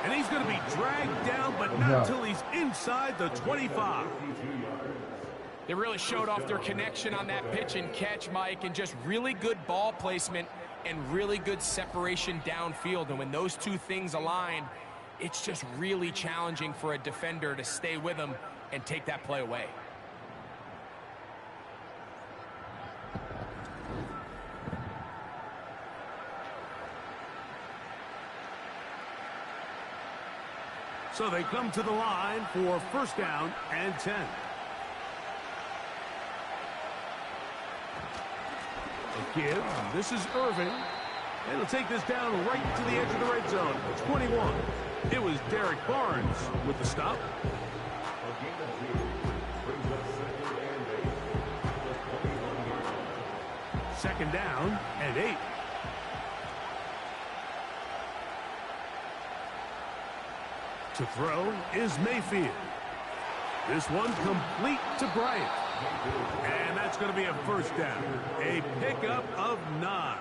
And he's going to be dragged down, but not until he's inside the 25. They really showed off their connection on that pitch and catch, Mike, and just really good ball placement and really good separation downfield. And when those two things align, it's just really challenging for a defender to stay with them and take that play away. So they come to the line for 1st down and 10. A give. This is Irving. And he'll take this down right to the edge of the red zone. 21. It was Derek Barnes with the stop. Second down and 8. To throw is Mayfield. This one complete to Bryant. And that's going to be a 1st down. A pickup of 9.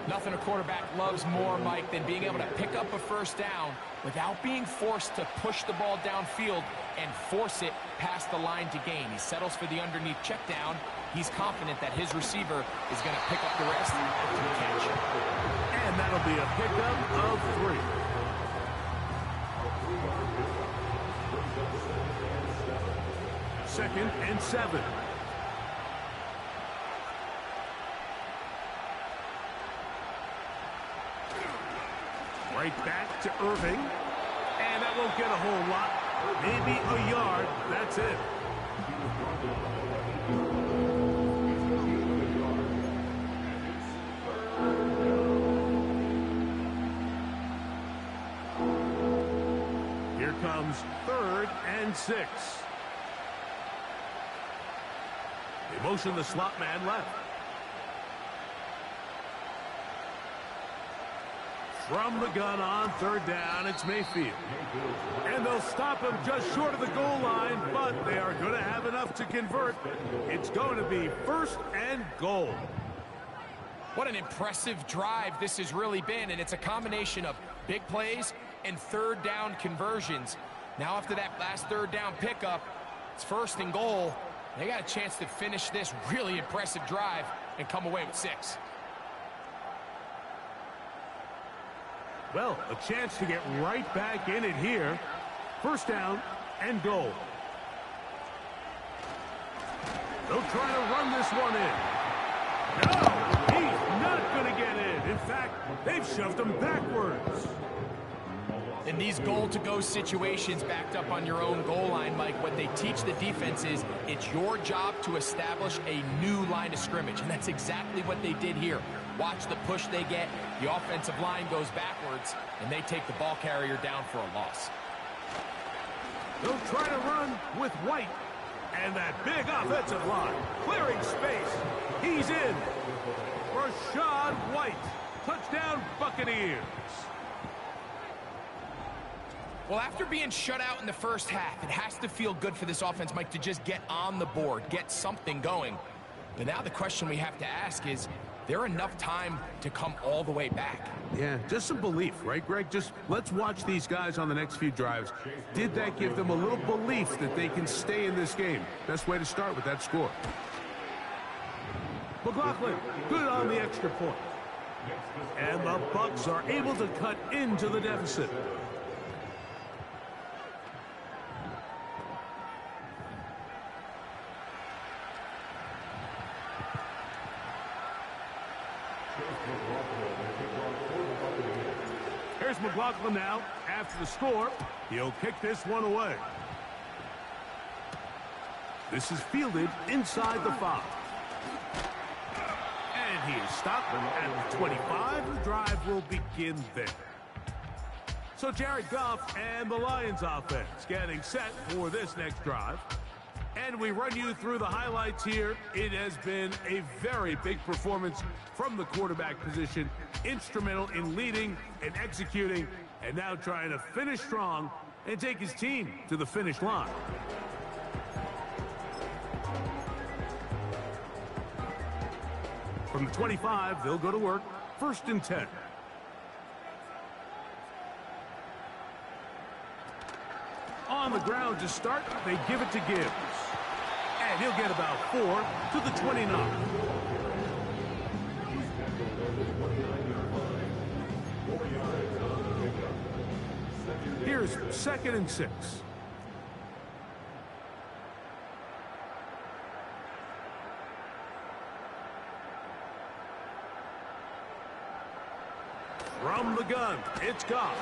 Nothing a quarterback loves more, Mike, than being able to pick up a 1st down without being forced to push the ball downfield and force it past the line to gain. He settles for the underneath check down. He's confident that his receiver is going to pick up the rest after the catch. And that'll be a pickup of 3. Second and 7. Right back to Irving. And that won't get a whole lot. Maybe a yard. That's it. Here comes 3rd and 6. They motion the slot man left. From the gun on 3rd down, it's Mayfield. And they'll stop him just short of the goal line, but they are going to have enough to convert. It's going to be 1st and goal. What an impressive drive this has really been, and it's a combination of big plays and 3rd down conversions. Now after that last 3rd down pickup, it's 1st and goal. They got a chance to finish this really impressive drive and come away with 6. Well, a chance to get right back in it here. 1st down and goal. They'll try to run this one in. No, he's not going to get in. In fact, they've shoved him backwards. In these goal-to-go situations backed up on your own goal line, Mike, what they teach the defense is it's your job to establish a new line of scrimmage, and that's exactly what they did here. Watch the push they get. The offensive line goes backwards, and they take the ball carrier down for a loss. They'll try to run with White. And that big offensive line clearing space. He's in. Rashad White. Touchdown Buccaneers. Well, after being shut out in the first half, it has to feel good for this offense, Mike, to just get on the board, get something going. But now the question we have to ask is there enough time to come all the way back? Yeah, just some belief, right, Greg? Just let's watch these guys on the next few drives. Did that give them a little belief that they can stay in this game? Best way to start with that score. McLaughlin, good on the extra point. And the Bucs are able to cut into the deficit. Here's McLaughlin now. After the score, he'll kick this one away. This is fielded inside the 5. And he is stopped at the 25. The drive will begin there. So Jared Goff and the Lions offense getting set for this next drive. And we run you through the highlights here. It has been a very big performance from the quarterback position. Instrumental in leading and executing, and now trying to finish strong and take his team to the finish line. From the 25, they'll go to work. 1st and 10. On the ground to start, they give it to Gibbs. And he'll get about 4 to the 29. Here's 2nd and 6. From the gun, it's Goff.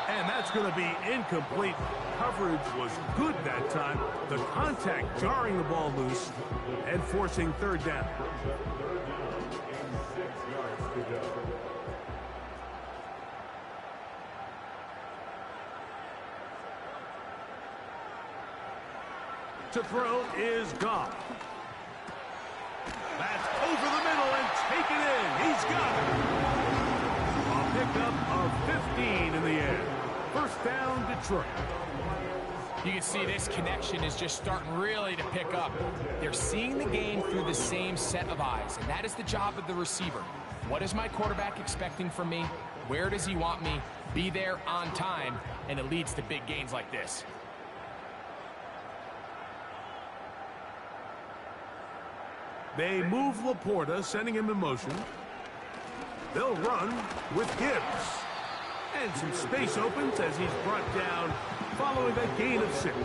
And that's going to be incomplete. Coverage was good that time. The contact jarring the ball loose and forcing 3rd down. To throw is Goff. That's over the middle and taken in. He's got it. A pickup of 15 in the air. 1st down, Detroit. You can see this connection is just starting really to pick up. They're seeing the game through the same set of eyes, and that is the job of the receiver. What is my quarterback expecting from me? Where does he want me? Be there on time, and it leads to big gains like this. They move Laporta, sending him in motion. They'll run with Gibbs. And some space opens as he's brought down following a gain of 6.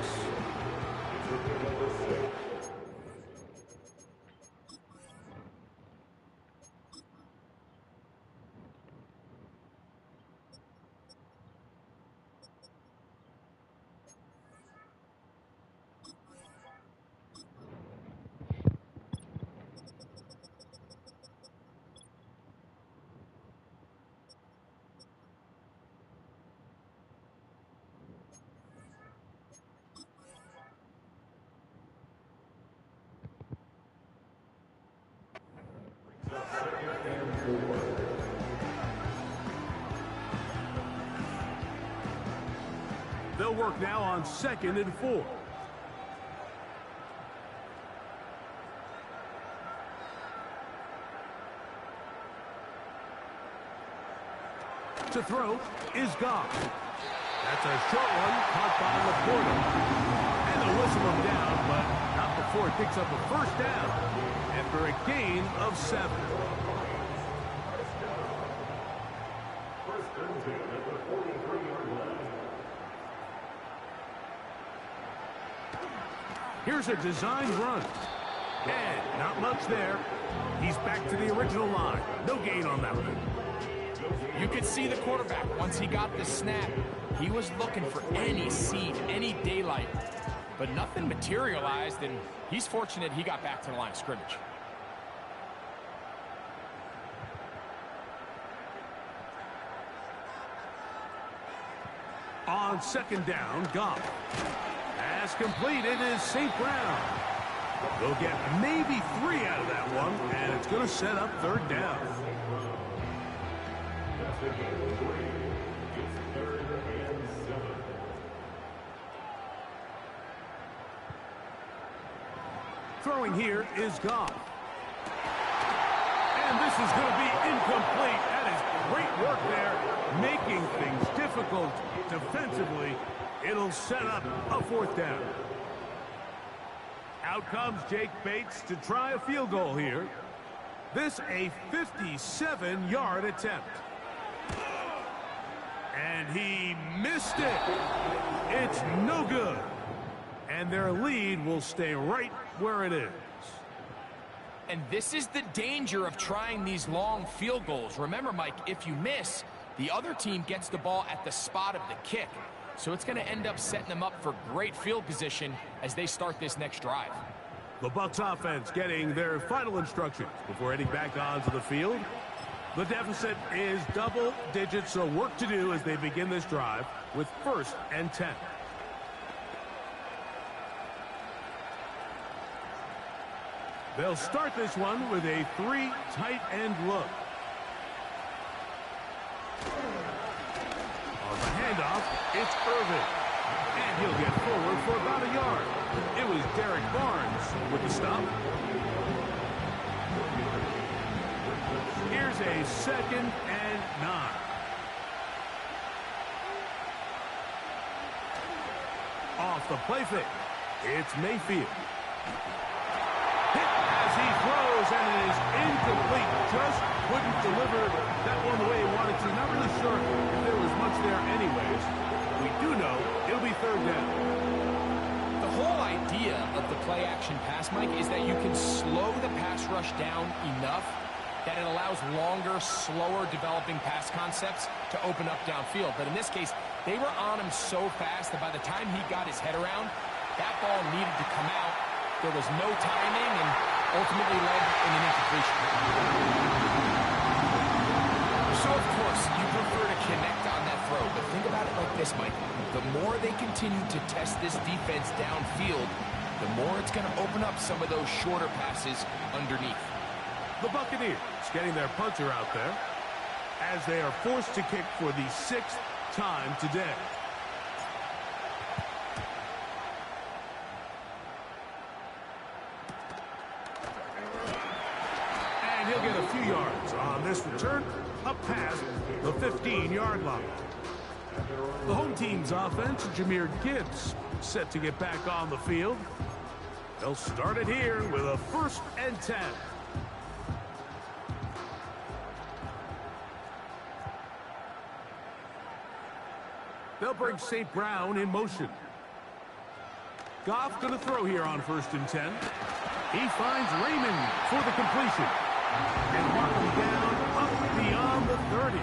work now on 2nd and 4. To throw is Goff. That's a short one caught by Laporta. And they'll whistle him down, but not before he picks up a first down after a gain of 7. Here's a designed run. And not much there. He's back to the original line. No gain on that one. You could see the quarterback, once he got the snap, he was looking for any seed, any daylight. But nothing materialized, and he's fortunate he got back to the line of scrimmage. On 2nd down, Goff. Pass completed is St. Brown. They'll get maybe 3 out of that one, and it's going to set up 3rd down. Throwing here is Goff. And this is going to be incomplete. That is great work there, making things difficult defensively. It'll set up a 4th down. Out comes Jake Bates to try a field goal here. This a 57-yard attempt. And he missed it. It's no good. And their lead will stay right where it is. And this is the danger of trying these long field goals. Remember, Mike, if you miss, the other team gets the ball at the spot of the kick. So it's going to end up setting them up for great field position as they start this next drive. The Bucs offense getting their final instructions before heading back onto the field. The deficit is double digits, so work to do as they begin this drive with 1st and 10. They'll start this one with a 3 tight end look. On the handoff, it's Irvin. And he'll get forward for about a yard. It was Derek Barnes with the stop. Here's a 2nd and 9. Off the play fake, it's Mayfield. Hit as he throws, and it is incomplete. Just couldn't deliver that one the way he wanted to. Not really sure if there was much there anyways. We do know it'll be 3rd down. The whole idea of the play-action pass, Mike, is that you can slow the pass rush down enough that it allows longer, slower developing pass concepts to open up downfield. But in this case, they were on him so fast that by the time he got his head around, that ball needed to come out. There was no timing and ultimately led in an incompletion. So, of course, you prefer to connect on that throw, but think about it like this, Mike. The more they continue to test this defense downfield, the more it's going to open up some of those shorter passes underneath. The Buccaneers getting their punter out there as they are forced to kick for the 6th time today. And he'll get a few yards on this return, up past the 15-yard line. The home team's offense, Jahmyr Gibbs, set to get back on the field. They'll start it here with a 1st and 10. They'll bring St. Brown in motion. Goff going to throw here on 1st and 10. He finds Raymond for the completion. And mark him down up beyond the 30.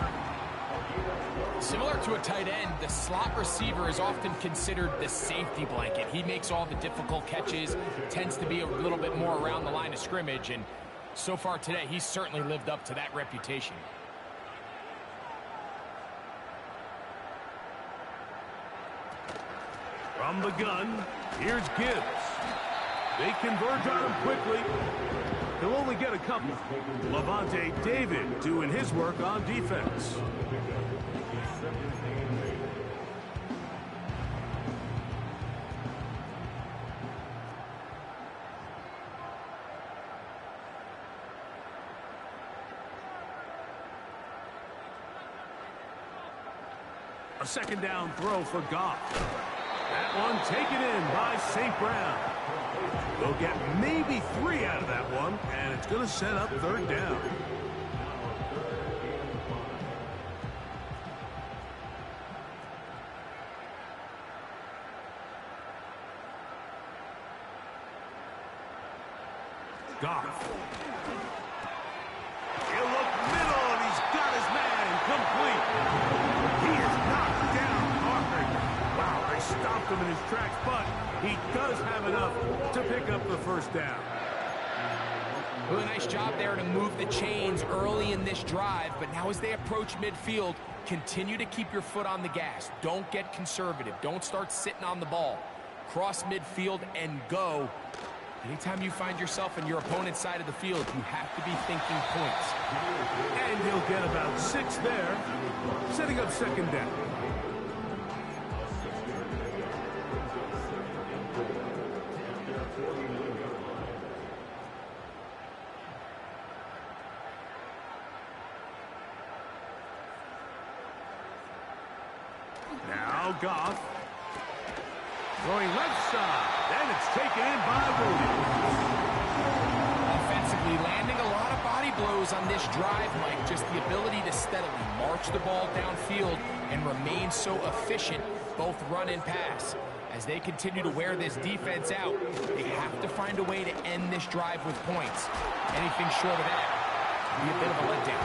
Similar to a tight end, the slot receiver is often considered the safety blanket. He makes all the difficult catches, tends to be a little bit more around the line of scrimmage, and so far today, he's certainly lived up to that reputation. From the gun, here's Gibbs. They converge on him quickly. He'll only get a couple. Levante David doing his work on defense. second down throw for Goff. That one taken in by St. Brown. They'll get maybe 3 out of that one, and it's going to set up third down. Goff. He'll look middle, and he's got his man complete. He is knocked down hard. Wow, they stopped him in his tracks, but he does have enough to pick up the first down. Really nice job there to move the chains early in this drive, but now as they approach midfield, continue to keep your foot on the gas. Don't get conservative. Don't start sitting on the ball. Cross midfield and go. Anytime you find yourself on your opponent's side of the field, you have to be thinking points. And he'll get about 6 there, setting up second down. Now Goff. Throwing left side, and it's taken in by Williams. Offensively, landing a lot of body blows on this drive, Mike. Just the ability to steadily march the ball downfield and remain so efficient, both run and pass. As they continue to wear this defense out, they have to find a way to end this drive with points. Anything short of that would be a bit of a letdown.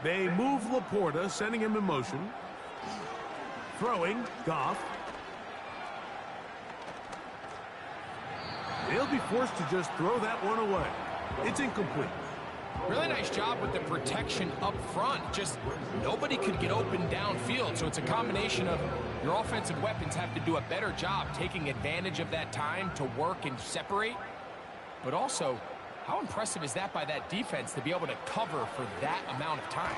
They move Laporta, sending him in motion. Throwing, Goff. They'll be forced to just throw that one away. It's incomplete. Really nice job with the protection up front. Just nobody could get open downfield, so it's a combination of your offensive weapons have to do a better job taking advantage of that time to work and separate, but also, how impressive is that by that defense to be able to cover for that amount of time?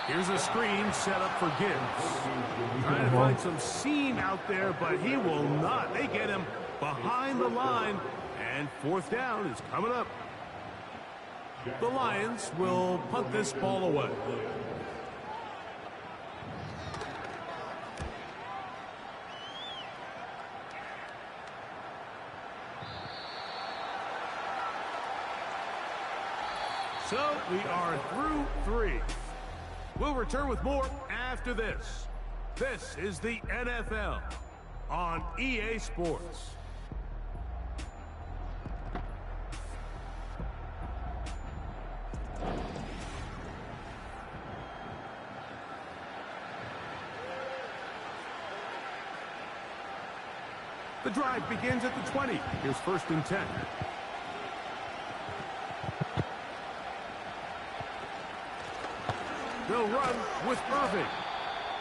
Here's a screen set up for Gibbs. Trying to find some seam out there, but he will not. They get him behind the line, and fourth down is coming up. The Lions will punt this ball away. So we are through 3. We'll return with more after this. This is the NFL on EA Sports. The drive begins at the 20. Here's 1st and 10. They'll run with Irving.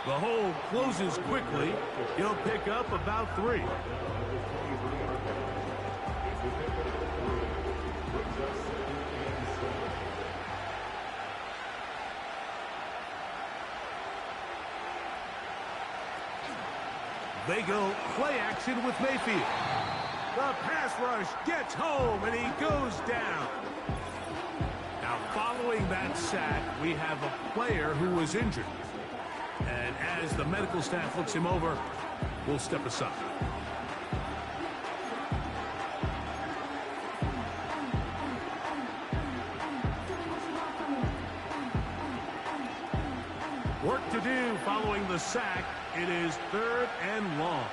The hole closes quickly. He'll pick up about 3. They go play action with Mayfield. The pass rush gets home, and he goes down. Now, following that sack, we have a player who was injured. And as the medical staff looks him over, we'll step aside. Work to do following the sack. It is 3rd and long.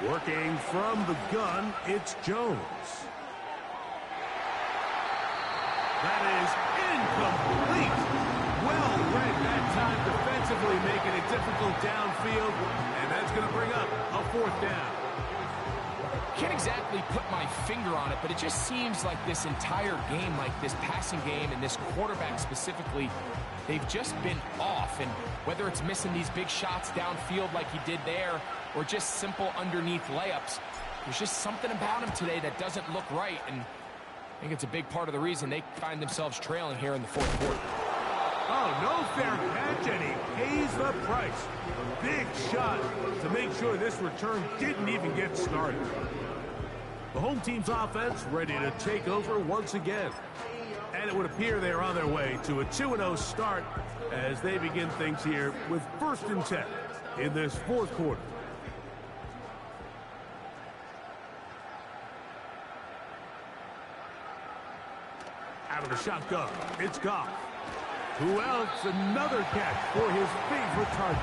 Working from the gun, it's Jones. That is incomplete. Well read that time defensively, making it difficult downfield, and that's going to bring up a 4th down. Can't exactly put my finger on it, but it just seems like this entire game, like this passing game and this quarterback specifically, they've just been off. And whether it's missing these big shots downfield like he did there or just simple underneath layups, there's just something about him today that doesn't look right. And I think it's a big part of the reason they find themselves trailing here in the 4th quarter. Oh, no fair catch, and he pays the price. Big shot to make sure this return didn't even get started. The home team's offense ready to take over once again. And it would appear they're on their way to a 2-0 start as they begin things here with 1st and 10 in this 4th quarter. Out of the shotgun, it's Goff. Who else? Another catch for his favorite target.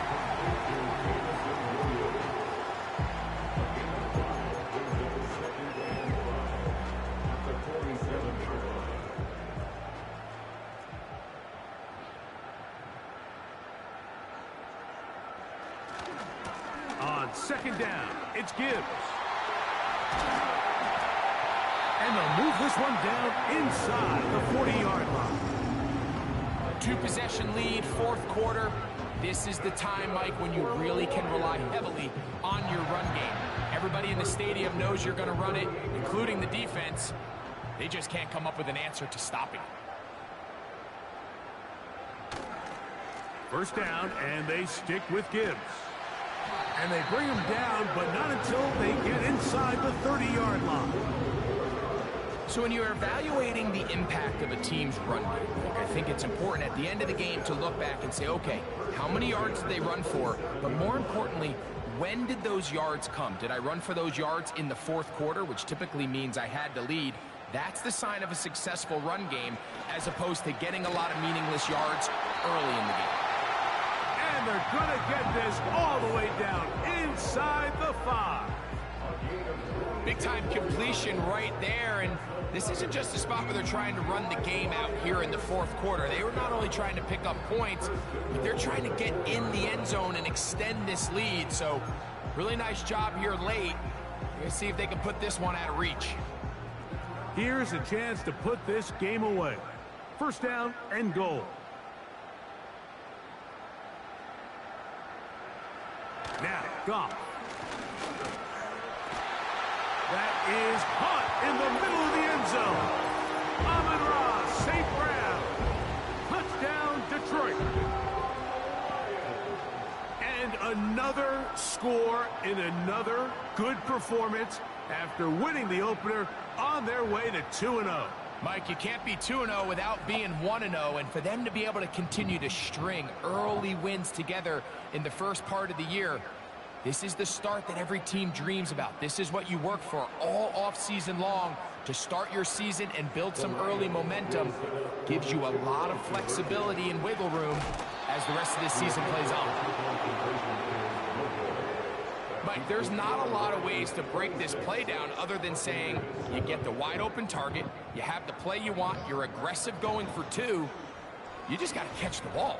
On 2nd down, it's Gibbs. And they'll move this one down inside the 40-yard line. 2-possession lead, 4th quarter. This is the time, Mike, when you really can rely heavily on your run game. Everybody in the stadium knows you're going to run it, including the defense. They just can't come up with an answer to stopping it. 1st down, and they stick with Gibbs. And they bring him down, but not until they get inside the 30-yard line. So when you're evaluating the impact of a team's run game, I think it's important at the end of the game to look back and say, okay, how many yards did they run for? But more importantly, when did those yards come? Did I run for those yards in the 4th quarter, which typically means I had to lead? That's the sign of a successful run game, as opposed to getting a lot of meaningless yards early in the game. And they're going to get this all the way down inside the 5. Big-time completion right there, and this isn't just a spot where they're trying to run the game out here in the 4th quarter. They were not only trying to pick up points, but they're trying to get in the end zone and extend this lead. So, really nice job here late. Let's see if they can put this one out of reach. Here's a chance to put this game away. 1st down and goal. Now, Goff. That is caught in the middle of the end zone. Amon-Ra, St. Brown. Touchdown, Detroit. And another score in another good performance after winning the opener on their way to 2-0. Mike, you can't be 2-0 without being 1-0, and for them to be able to continue to string early wins together in the first part of the year, this is the start that every team dreams about. This is what you work for all offseason long to start your season and build some early momentum. Gives you a lot of flexibility and wiggle room as the rest of this season plays on. Mike, there's not a lot of ways to break this play down other than saying you get the wide open target, you have the play you want, you're aggressive going for 2, you just got to catch the ball.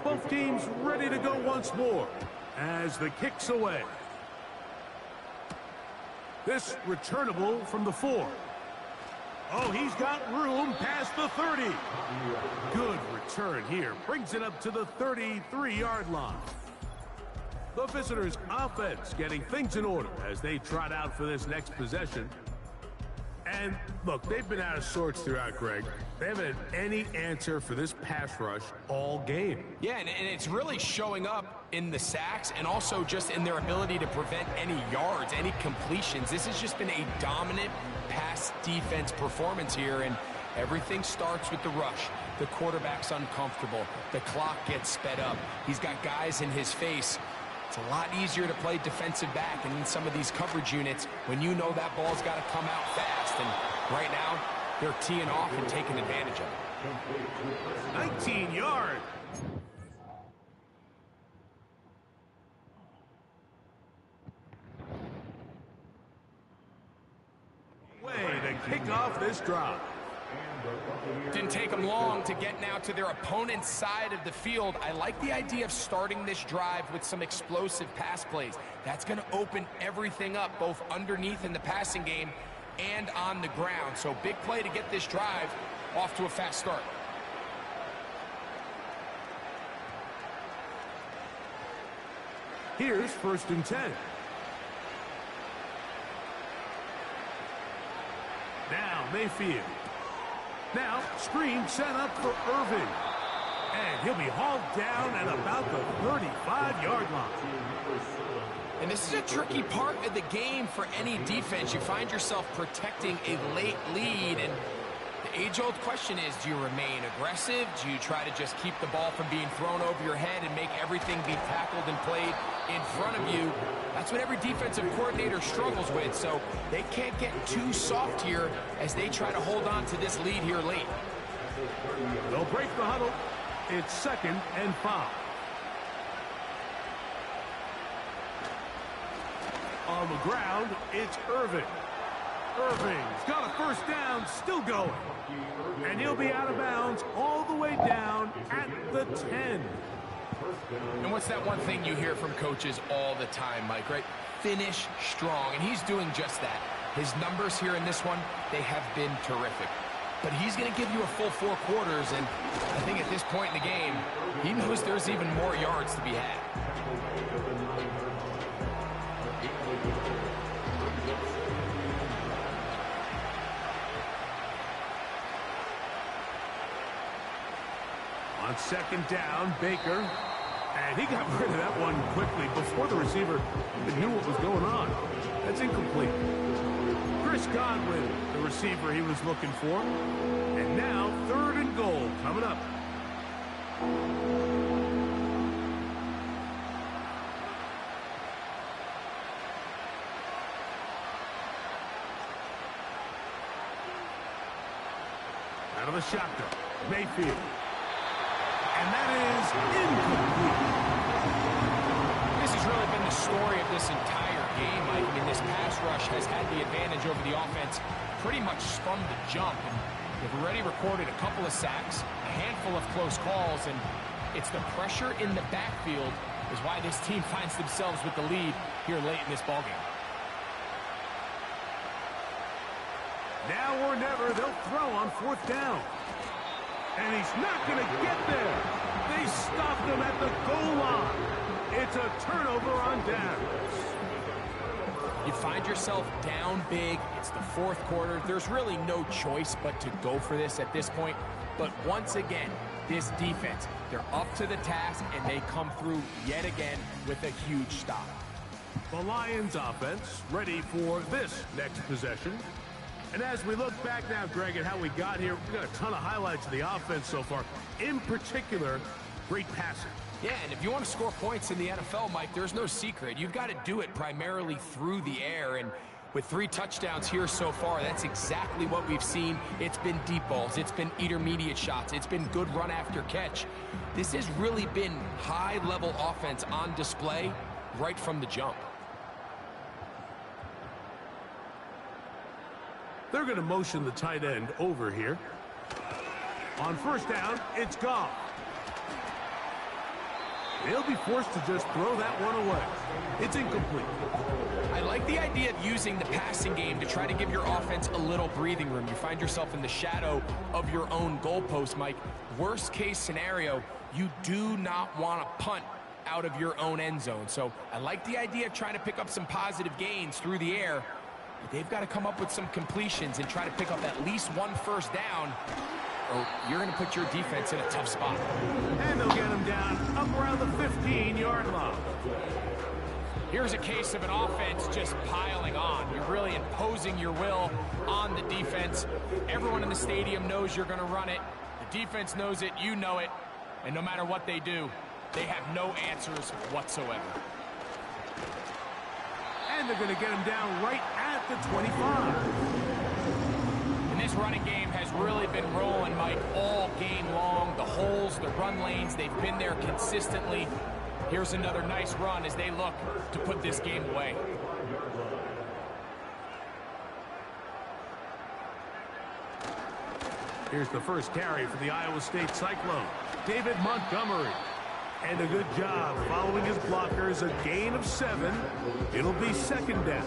Both teams ready to go once more as the kick's away. This returnable from the 4. Oh, he's got room past the 30. Good return here. Brings it up to the 33-yard line. The visitors' offense getting things in order as they trot out for this next possession. And, look, they've been out of sorts throughout, Greg. They haven't had any answer for this pass rush all game. Yeah, and it's really showing up in the sacks and also just in their ability to prevent any yards, any completions. This has just been a dominant pass defense performance here, and everything starts with the rush. The quarterback's uncomfortable. The clock gets sped up. He's got guys in his face. It's a lot easier to play defensive back and in some of these coverage units when you know that ball's got to come out fast. And right now, they're teeing off and taking advantage of it. 19 yards. Way to kick off this drive. Didn't take them long to get now to their opponent's side of the field. I like the idea of starting this drive with some explosive pass plays. That's going to open everything up, both underneath in the passing game and on the ground. So big play to get this drive off to a fast start. Here's 1st and 10. Now Mayfield. Now, screen set up for Irving. And he'll be hauled down at about the 35-yard line. And this is a tricky part of the game for any defense. You find yourself protecting a late lead, and the age-old question is, do you remain aggressive? Do you try to just keep the ball from being thrown over your head and make everything be tackled and played in front of you? That's what every defensive coordinator struggles with, so they can't get too soft here as they try to hold on to this lead here late. They'll break the huddle. It's 2nd and 5. On the ground, it's Irving. Irving's got a first down, still going. And he'll be out of bounds all the way down at the 10. And what's that one thing you hear from coaches all the time, Mike, right? Finish strong, and he's doing just that. His numbers here in this one, they have been terrific. But he's going to give you a full 4 quarters, and I think at this point in the game, he knows there's even more yards to be had. On 2nd down, Baker. And he got rid of that one quickly before the receiver even knew what was going on. That's incomplete. Chris Godwin, the receiver he was looking for. And now 3rd and goal coming up. Out of the shotgun, Mayfield. And that is incomplete. This has really been the story of this entire game, Mike. I mean, this pass rush has had the advantage over the offense pretty much from the jump. And they've already recorded a couple of sacks, a handful of close calls, and it's the pressure in the backfield is why this team finds themselves with the lead here late in this ballgame. Now or never, they'll throw on 4th down. And he's not going to get there. They stopped him at the goal line. It's a turnover on downs. You find yourself down big. It's the 4th quarter. There's really no choice but to go for this at this point. But once again, this defense, they're up to the task, and they come through yet again with a huge stop. The Lions offense ready for this next possession. And as we look back now, Greg, at how we got here, we've got a ton of highlights of the offense so far. In particular, great passing. Yeah, and if you want to score points in the NFL, Mike, there's no secret. You've got to do it primarily through the air. And with 3 touchdowns here so far, that's exactly what we've seen. It's been deep balls. It's been intermediate shots. It's been good run after catch. This has really been high-level offense on display right from the jump. They're going to motion the tight end over here. On 1st down, it's Goff. They'll be forced to just throw that one away. It's incomplete. I like the idea of using the passing game to try to give your offense a little breathing room. You find yourself in the shadow of your own goalpost, Mike. Worst case scenario, you do not want to punt out of your own end zone. So I like the idea of trying to pick up some positive gains through the air. But they've got to come up with some completions and try to pick up at least 1 first down, or you're going to put your defense in a tough spot. And they'll get him down up around the 15-yard line. Here's a case of an offense just piling on. You're really imposing your will on the defense. Everyone in the stadium knows you're going to run it. The defense knows it, you know it. And no matter what they do, they have no answers whatsoever. And they're going to get him down right at the 25. And this running game has really been rolling, Mike, all game long. The holes, the run lanes, they've been there consistently. Here's another nice run as they look to put this game away. Here's the first carry for the Iowa State Cyclone, David Montgomery. And a good job following his blockers, a gain of 7. It'll be 2nd down.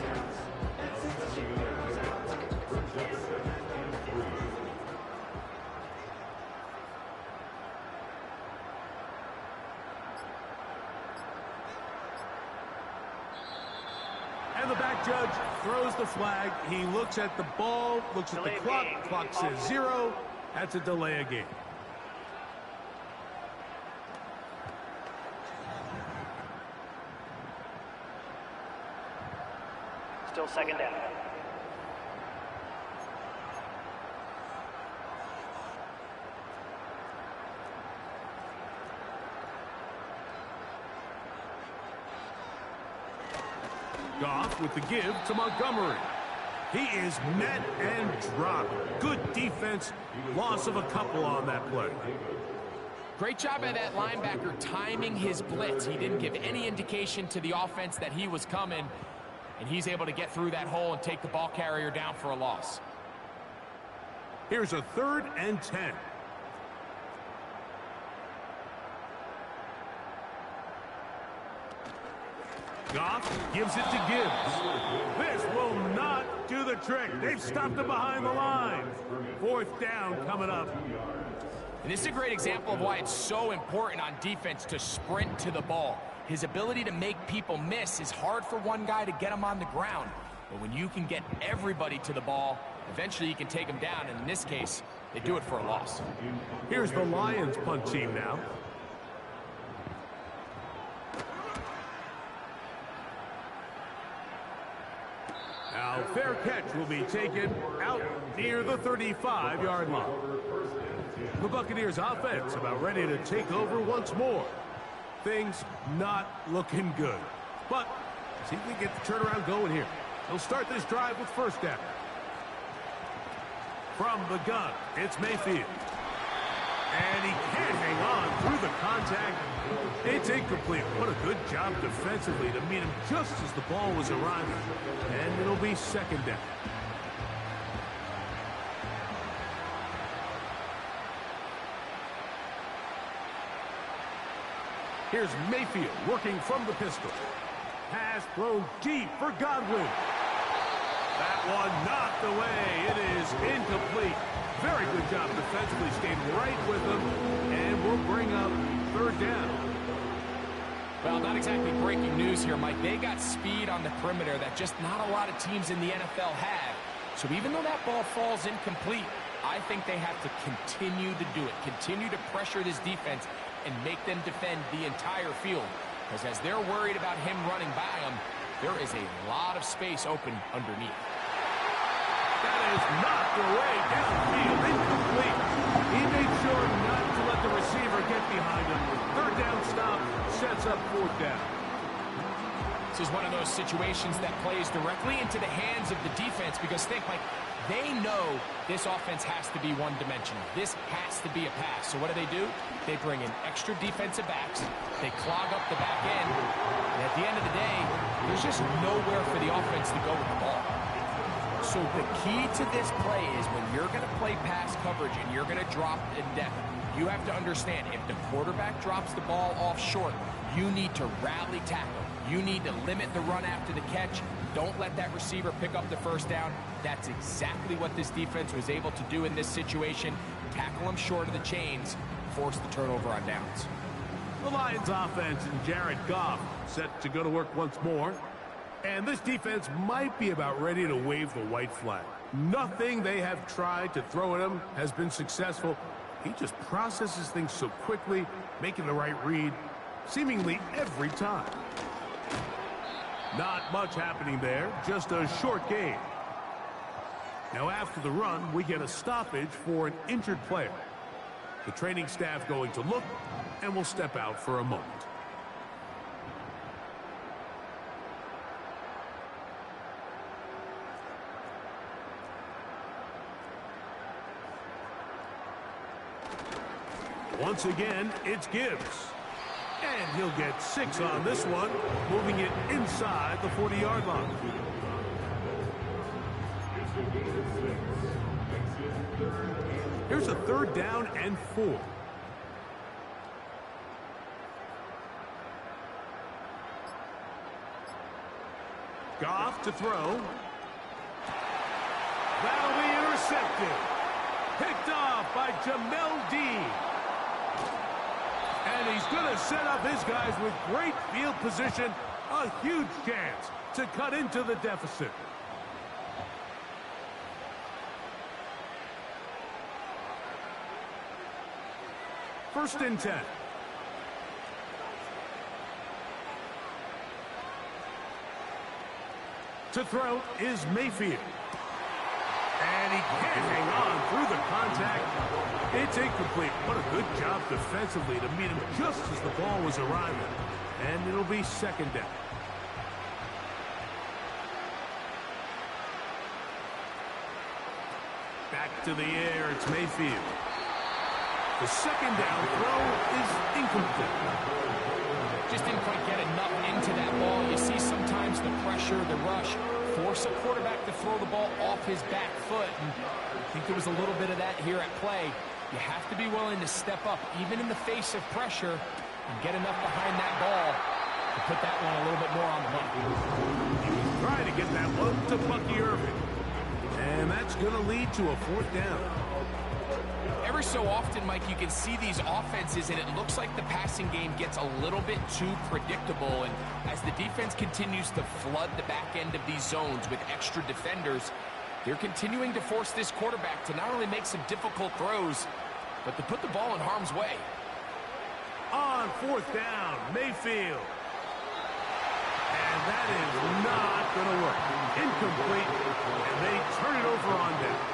And the back judge throws the flag. He looks at the ball, looks at the clock. Clock says 0. That's a delay of game. Still second down. Goff with the give to Montgomery. He is met and dropped. Good defense. Loss of a couple on that play. Great job by that linebacker timing his blitz. He didn't give any indication to the offense that he was coming, and he's able to get through that hole and take the ball carrier down for a loss. Here's a 3rd and 10. Goff gives it to Gibbs. This will not do the trick. They've stopped him behind the line. 4th down coming up. And this is a great example of why it's so important on defense to sprint to the ball. His ability to make people miss is hard for one guy to get him on the ground. But when you can get everybody to the ball, eventually you can take them down. And in this case, they do it for a loss. Here's the Lions punt team now. Now, fair catch will be taken out near the 35-yard line. The Buccaneers offense about ready to take over once more. Things not looking good. But see if we get the turnaround going here. They'll start this drive with 1st down. From the gun, it's Mayfield. And he can't hang on through the contact. It's incomplete. What a good job defensively to meet him just as the ball was arriving. And it'll be 2nd down. Here's Mayfield working from the pistol. Pass thrown deep for Godwin. That one knocked away. It is incomplete. Very good job defensively, stayed right with them, and we'll bring up 3rd down. Well, not exactly breaking news here, Mike. They got speed on the perimeter that just not a lot of teams in the NFL have. So even though that ball falls incomplete, I think they have to continue to do it. Continue to pressure this defense and make them defend the entire field. Because as they're worried about him running by them, there is a lot of space open underneath. That is knocked away downfield, incomplete. He made sure not to let the receiver get behind him. 3rd down stop sets up 4th down. This is one of those situations that plays directly into the hands of the defense because think, like, they know this offense has to be one-dimensional. This has to be a pass. So what do? They bring in extra defensive backs. They clog up the back end. And at the end of the day, there's just nowhere for the offense to go with the ball. So the key to this play is when you're going to play pass coverage and you're going to drop in depth, you have to understand if the quarterback drops the ball off short, you need to rally tackle. You need to limit the run after the catch. Don't let that receiver pick up the 1st down. That's exactly what this defense was able to do in this situation. Tackle them short of the chains, force the turnover on downs. The Lions offense and Jared Goff set to go to work once more. And this defense might be about ready to wave the white flag. Nothing they have tried to throw at him has been successful. He just processes things so quickly, making the right read, seemingly every time. Not much happening there, just a short gain. Now after the run, we get a stoppage for an injured player. The training staff going to look, and will step out for a moment. Once again, it's Gibbs. And he'll get 6 on this one, moving it inside the 40-yard line. Here's a 3rd down and 4. Goff to throw. That'll be intercepted. Picked off by Jamel Dean. And he's going to set up his guys with great field position. A huge chance to cut into the deficit. First and 10. To throw is Mayfield. And he can't hang on through the contact. It's incomplete. What a good job defensively to meet him just as the ball was arriving. And it'll be second down. Back to the air, it's Mayfield. The second down throw is incomplete. Just didn't quite get enough into that ball. You see sometimes the pressure, the rush, force a quarterback to throw the ball off his back foot. And I think there was a little bit of that here at play. You have to be willing to step up, even in the face of pressure, and get enough behind that ball to put that one a little bit more on the money. He was trying to get that one to Bucky Irving. And that's going to lead to a fourth down. Every so often, Mike, you can see these offenses, and it looks like the passing game gets a little bit too predictable. And as the defense continues to flood the back end of these zones with extra defenders, they're continuing to force this quarterback to not only make some difficult throws, but to put the ball in harm's way. On fourth down, Mayfield. And that is not going to work. Incomplete, and they turn it over on downs.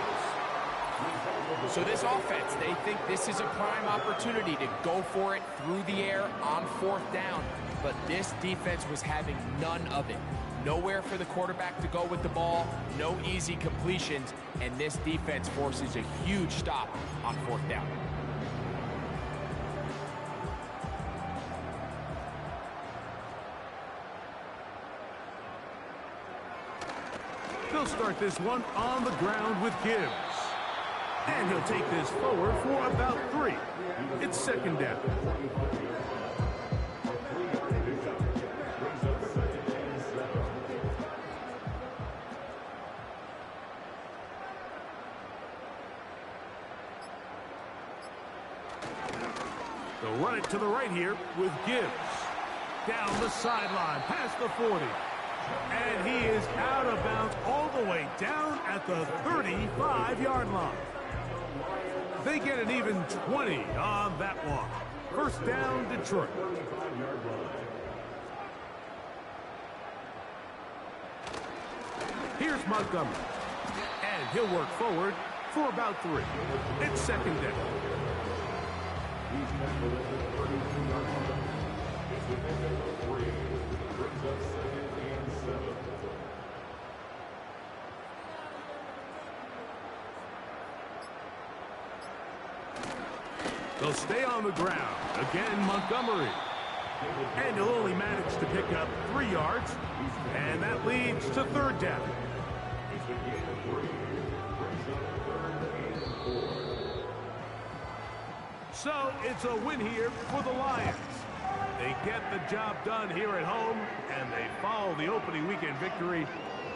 So this offense, they think this is a prime opportunity to go for it through the air on fourth down. But this defense was having none of it. Nowhere for the quarterback to go with the ball, no easy completions, and this defense forces a huge stop on fourth down. They'll start this one on the ground with Gibbs. And he'll take this forward for about 3. It's second down. They'll run it to the right here with Gibbs. Down the sideline, past the 40. And he is out of bounds all the way down at the 35-yard line. They get an even 20 on that one. First down, Detroit. Here's Montgomery. And he'll work forward for about 3. It's second down. They'll stay on the ground. Again, Montgomery. And he'll only manage to pick up 3 yards. And that leads to third down. So it's a win here for the Lions. They get the job done here at home, and they follow the opening weekend victory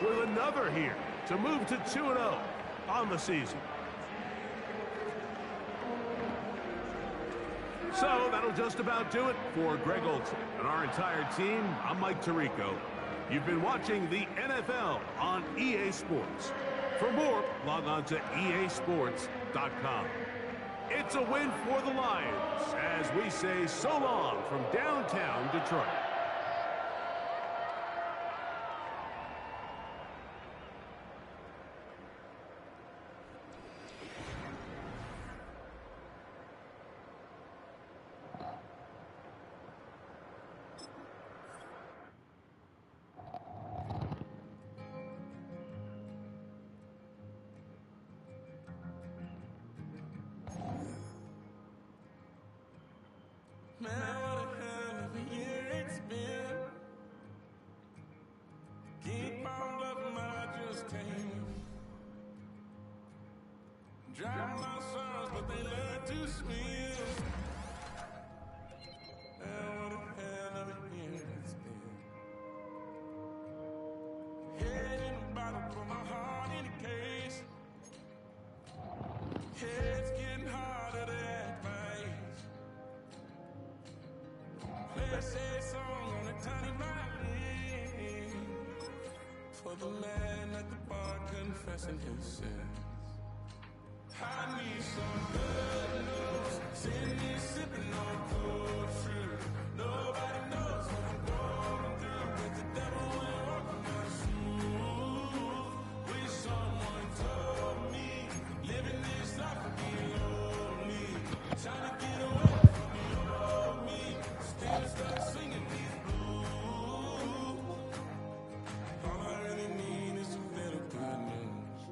with another here to move to 2-0 on the season. So that'll just about do it for Greg Olson and our entire team. I'm Mike Tirico. You've been watching the NFL on EA Sports. For more, log on to easports.com. It's a win for the Lions as we say so long from downtown Detroit. Man, what a hell of a year it's been. Keep on loving, but I just can't. Drown my sorrows, but they learn to swim. Man, what a hell of a year it's been. Head in a bottle, put my heart in a case. It's getting harder to act my age. Play a sad song on a tiny violin for the man at the bar confessing his sins. I need some good news. Sitting here sipping on